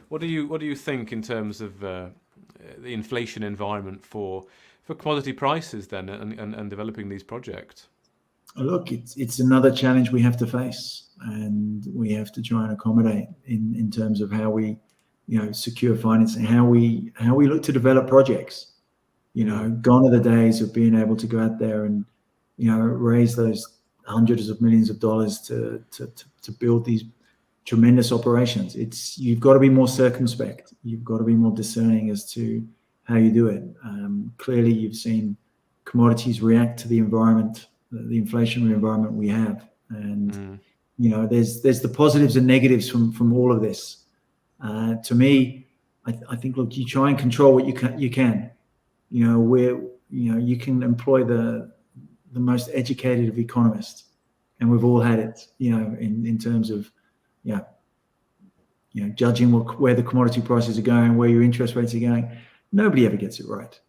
What do you think in terms of the inflation environment for commodity prices then, and developing these projects? Look, it's another challenge we have to face, and we have to try and accommodate in terms of how we, secure financing, how we look to develop projects. Gone are the days of being able to go out there and, raise those hundreds of millions of dollars to build these tremendous operations. You've got to be more circumspect. You've got to be more discerning as to how you do it. Clearly, you've seen commodities react to the environment, the inflationary environment we have, and there's the positives and negatives from all of this. To me, I think, look, you try and control what you can. You can employ the most educated of economists, and we've all had it. In terms of judging where the commodity prices are going, where your interest rates are going. Nobody ever gets it right.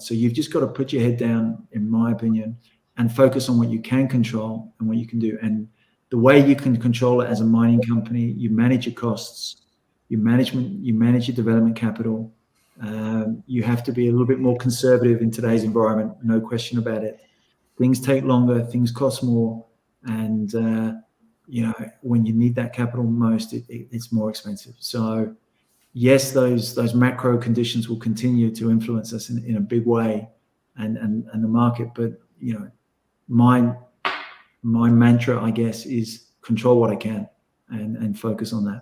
So you've just got to put your head down, in my opinion, and focus on what you can control and what you can do. And the way you can control it as a mining company, you manage your costs, you manage your development capital. You have to be a little bit more conservative in today's environment, no question about it. Things take longer, things cost more, and when you need that capital most, it's more expensive. So yes, those macro conditions will continue to influence us in a big way, and the market. But my mantra, I guess, is control what I can and focus on that.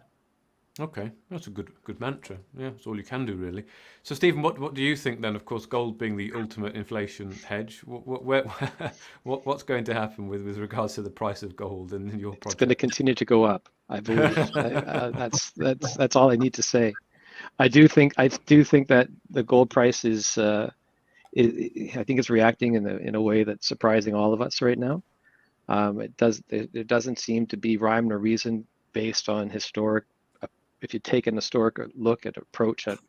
Okay, that's a good mantra. Yeah, that's all you can do, really. So, Stephen, what do you think then? Of course, gold being the ultimate inflation hedge, what's going to happen with regards to the price of gold in your project? It's going to continue to go up, I believe. That's all I need to say. I do think that the gold price is. I think it's reacting in a way that's surprising all of us right now. It doesn't seem to be rhyme or reason based on historic. If you take an historic look at approach at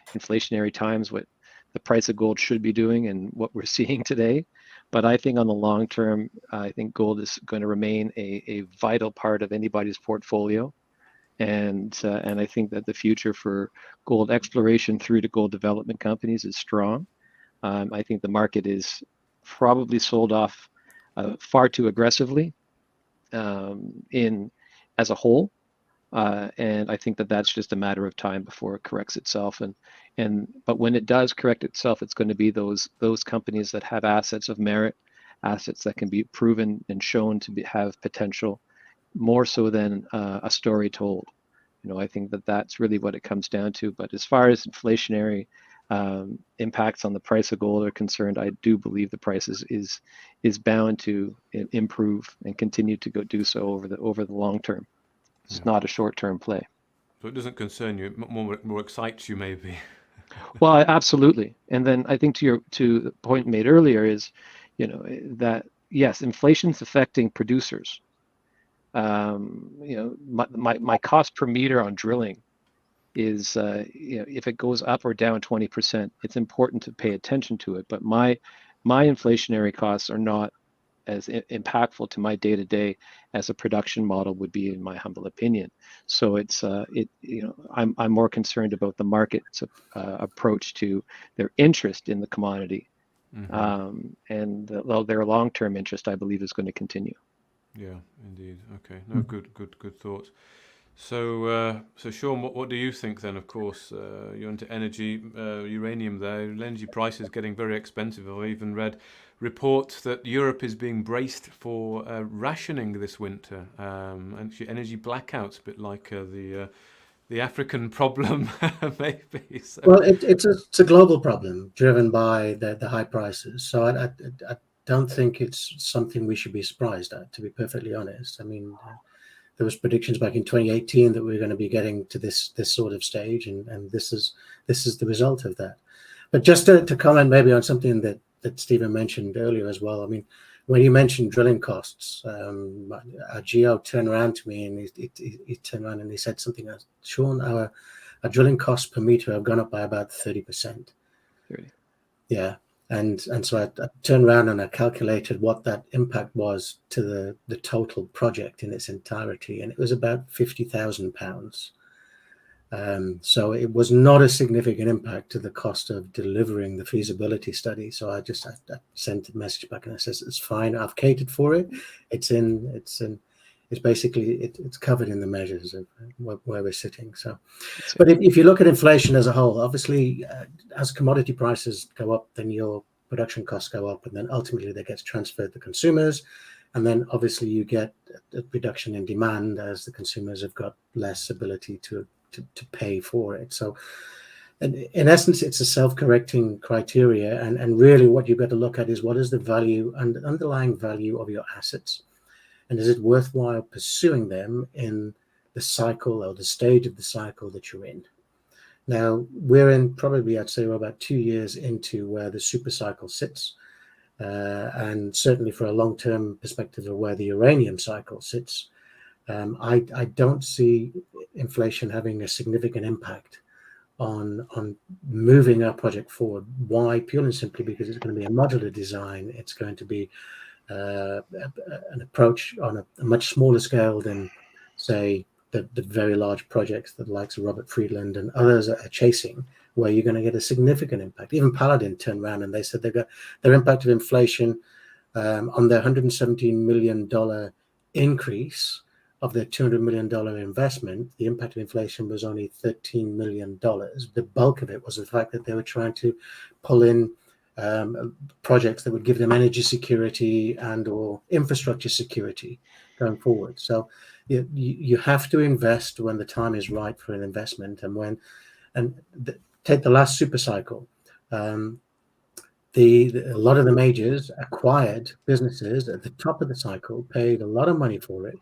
inflationary times, what the price of gold should be doing and what we're seeing today. But I think on the long term, I think gold is going to remain a vital part of anybody's portfolio. And I think that the future for gold exploration through to gold development companies is strong. I think the market is probably sold off far too aggressively as a whole. And I think that's just a matter of time before it corrects itself. But when it does correct itself, it's going to be those companies that have assets of merit, assets that can be proven and shown to have potential, more so than a story told. I think that's really what it comes down to. But as far as inflationary impacts on the price of gold are concerned, I do believe the price is bound to improve and continue to do so over the long term. It's not a short-term play. So it doesn't concern you, more excites you maybe. Well, absolutely. And then I think to the point made earlier is, that yes, inflation's affecting producers. My cost per meter on drilling is, if it goes up or down 20%, it's important to pay attention to it. But my inflationary costs are not as impactful to my day-to-day as a production model would be, in my humble opinion. So I'm more concerned about the market's approach to their interest in the commodity, and their long-term interest, I believe, is going to continue. Yeah, indeed. Okay, no, good thoughts. So, Sean, what do you think then? Of course, you're into energy, uranium there. Energy prices getting very expensive. I've even read reports that Europe is being braced for rationing this winter. Energy blackouts, a bit like the African problem, maybe. So. Well, it's a global problem driven by the high prices. So I don't think it's something we should be surprised at, to be perfectly honest. I mean, there was predictions back in 2018 that we were going to be getting to this sort of stage, and this is the result of that. But just to comment maybe on something that Stephen mentioned earlier as well. I mean, when you mentioned drilling costs, our geo turned around to me and he turned around and he said something else. Sean, our drilling costs per meter have gone up by about 30%. 30. Yeah. And so I turned around and I calculated what that impact was to the total project in its entirety, and it was about £50,000. So it was not a significant impact to the cost of delivering the feasibility study. So I sent a message back and I said, it's fine. I've catered for it. It's basically covered in the measures of where we're sitting. So, but if you look at inflation as a whole, obviously, as commodity prices go up, then your production costs go up, and then ultimately that gets transferred to consumers, and then obviously you get a reduction in demand as the consumers have got less ability to pay for it. So, in essence, it's a self-correcting criteria, and really what you've got to look at is what is the value and underlying value of your assets. And is it worthwhile pursuing them in the cycle or the stage of the cycle that you're in? Now, we're in probably, I'd say, we're about 2 years into where the super cycle sits. And certainly for a long-term perspective of where the uranium cycle sits, I don't see inflation having a significant impact on moving our project forward. Why? Purely and simply because it's going to be a modular design. It's going to be an approach on a much smaller scale than, say, the very large projects that the likes of Robert Friedland and others are chasing, where you're going to get a significant impact. Even Paladin turned around and they said they've got their impact of inflation on their $117 million increase of their $200 million investment. The impact of inflation was only $13 million. The bulk of it was the fact that they were trying to pull in projects that would give them energy security and or infrastructure security going forward. So you have to invest when the time is right for an investment, take the last super cycle. A lot of the majors acquired businesses at the top of the cycle, paid a lot of money for it,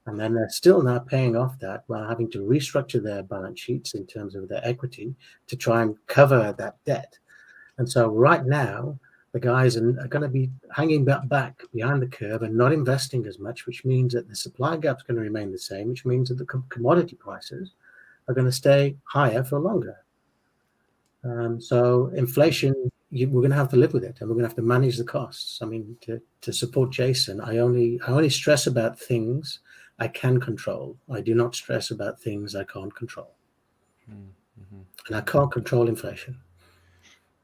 and then they're still now paying off that while having to restructure their balance sheets in terms of their equity to try and cover that debt. And so right now, the guys are going to be hanging back behind the curve and not investing as much, which means that the supply gap is going to remain the same, which means that the commodity prices are going to stay higher for longer. So inflation, we're going to have to live with it, and we're going to have to manage the costs. I mean, to support Jason, I only stress about things I can control. I do not stress about things I can't control. Mm-hmm. And I can't control inflation.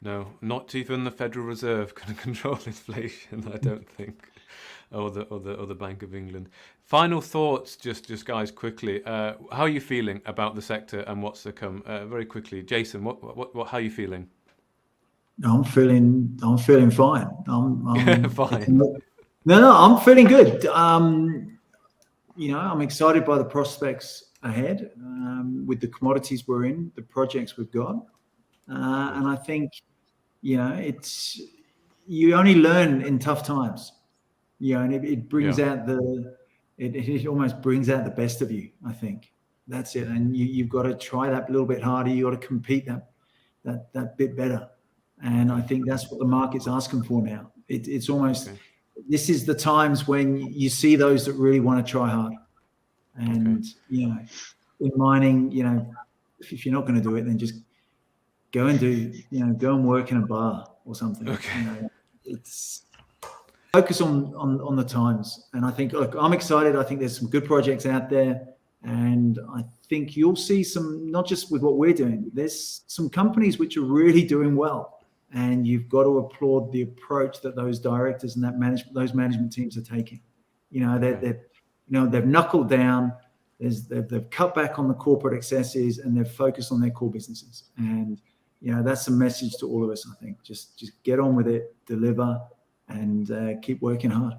No, not even the Federal Reserve can control inflation, I don't think, or the Bank of England. Final thoughts, just guys, quickly. How are you feeling about the sector and what's to come? Very quickly, Jason. What? How are you feeling? I'm feeling fine. I'm fine. No, I'm feeling good. I'm excited by the prospects ahead with the commodities we're in, the projects we've got. And I think, you only learn in tough times, and it brings out it almost brings out the best of you. I think that's it. And you've got to try that a little bit harder. You got to compete that bit better. And I think that's what the market's asking for now. It's almost, this is the times when you see those that really want to try hard. And, you know, in mining, you know, if you're not going to do it, then just go and work in a bar or something. You know, it's focus on the times. And I think, look, I'm excited. I think there's some good projects out there. And I think you'll see some, not just with what we're doing, there's some companies which are really doing well. And you've got to applaud the approach that those directors and those management teams are taking. You know, they've knuckled down. They've cut back on the corporate excesses, and they've focused on their core businesses. And you know, that's a message to all of us. I think just get on with it, deliver, and keep working hard.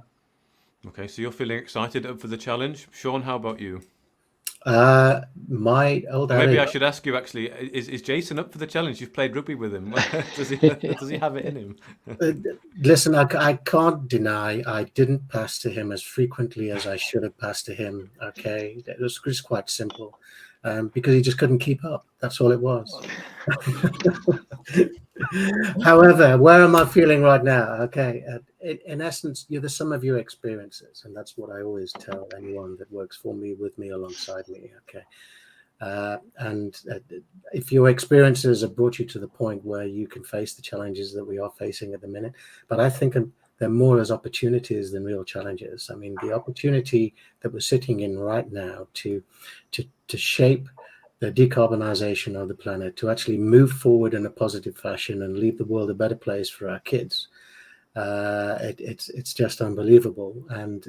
Okay, so you're feeling excited up for the challenge, Sean. How about you? My old maybe I should ask you actually, is Jason up for the challenge? You've played rugby with him. Does he have it in him? Listen, I can't deny I didn't pass to him as frequently as I should have passed to him. Okay, it was just quite simple, because he just couldn't keep up. That's all it was. However, where am I feeling right now? Okay, in essence, you're the sum of your experiences, and that's what I always tell anyone that works for me, with me, alongside me. Okay, and if your experiences have brought you to the point where you can face the challenges that we are facing at the minute, but I think they're more as opportunities than real challenges. I mean, the opportunity that we're sitting in right now to shape the decarbonization of the planet, to actually move forward in a positive fashion and leave the world a better place for our kids. It's just unbelievable. And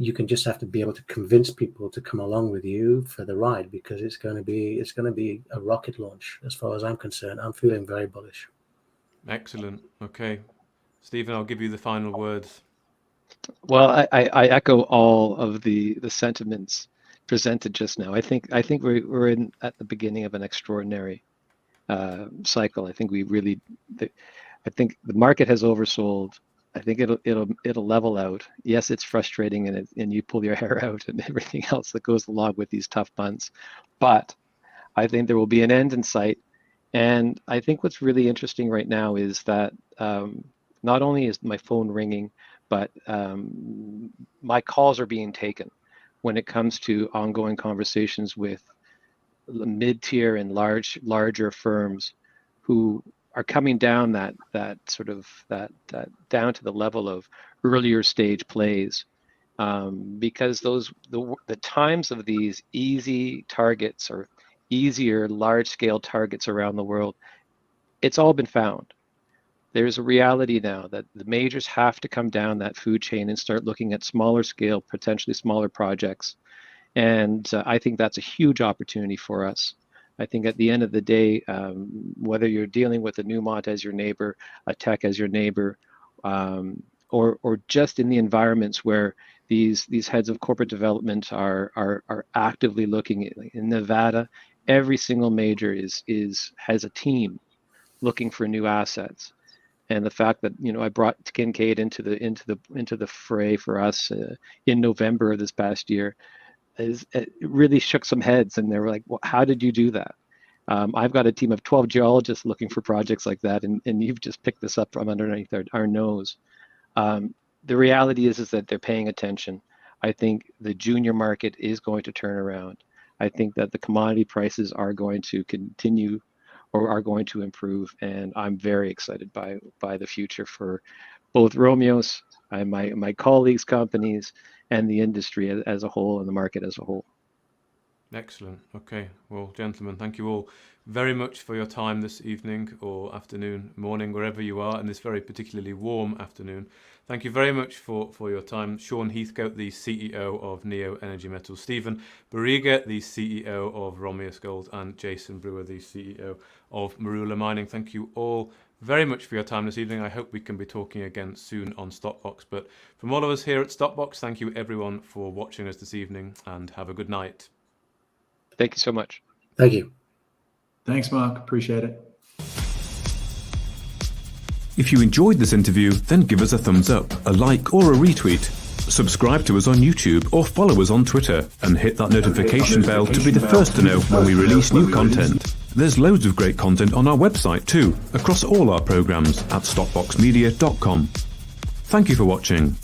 you can just have to be able to convince people to come along with you for the ride, because it's going to be a rocket launch as far as I'm concerned. I'm feeling very bullish. Excellent. Okay. Stephen, I'll give you the final words. Well, I echo all of the sentiments presented just now. I think we're at the beginning of an extraordinary cycle. I think the market has oversold. I think it'll level out. Yes, it's frustrating, and you pull your hair out and everything else that goes along with these tough months, but I think there will be an end in sight. And I think what's really interesting right now is that not only is my phone ringing, but my calls are being taken when it comes to ongoing conversations with mid-tier and larger firms who are coming down that down to the level of earlier stage plays, because the times of these easy targets or easier large scale targets around the world, it's all been found. There's a reality now that the majors have to come down that food chain and start looking at smaller scale, potentially smaller projects. And I think that's a huge opportunity for us. I think at the end of the day, whether you're dealing with a Newmont as your neighbor, a Teck as your neighbor, or just in the environments where these heads of corporate development are actively looking at, in Nevada, every single major has a team looking for new assets. And the fact that, you know, I brought Kincaid into the fray for us in November of this past year, it really shook some heads, and they were like, well, how did you do that? I've got a team of 12 geologists looking for projects like that, and you've just picked this up from underneath our nose. The reality is that they're paying attention. I think the junior market is going to turn around. I think that the commodity prices are going to continue or are going to improve, and I'm very excited by the future for both Romios, my colleagues' companies, and the industry as a whole, and the market as a whole. Excellent. Okay. Well, gentlemen, thank you all very much for your time this evening or afternoon, morning, wherever you are in this very particularly warm afternoon. Thank you very much for your time. Sean Heathcote, the CEO of Neo Energy Metals, Stephen Burega, the CEO of Romios Gold, and Jason Brewer, the CEO of Marula Mining. Thank you all very much for your time this evening. I hope we can be talking again soon on StockBox. But from all of us here at StockBox, thank you everyone for watching us this evening, and have a good night. Thank you so much. Thank you. Thanks, Mark. Appreciate it. If you enjoyed this interview, then give us a thumbs up, a like or a retweet. Subscribe to us on YouTube or follow us on Twitter, and hit that notification bell to be the first to know when we release new content. There's loads of great content on our website too, across all our programmes at stockboxmedia.com. Thank you for watching.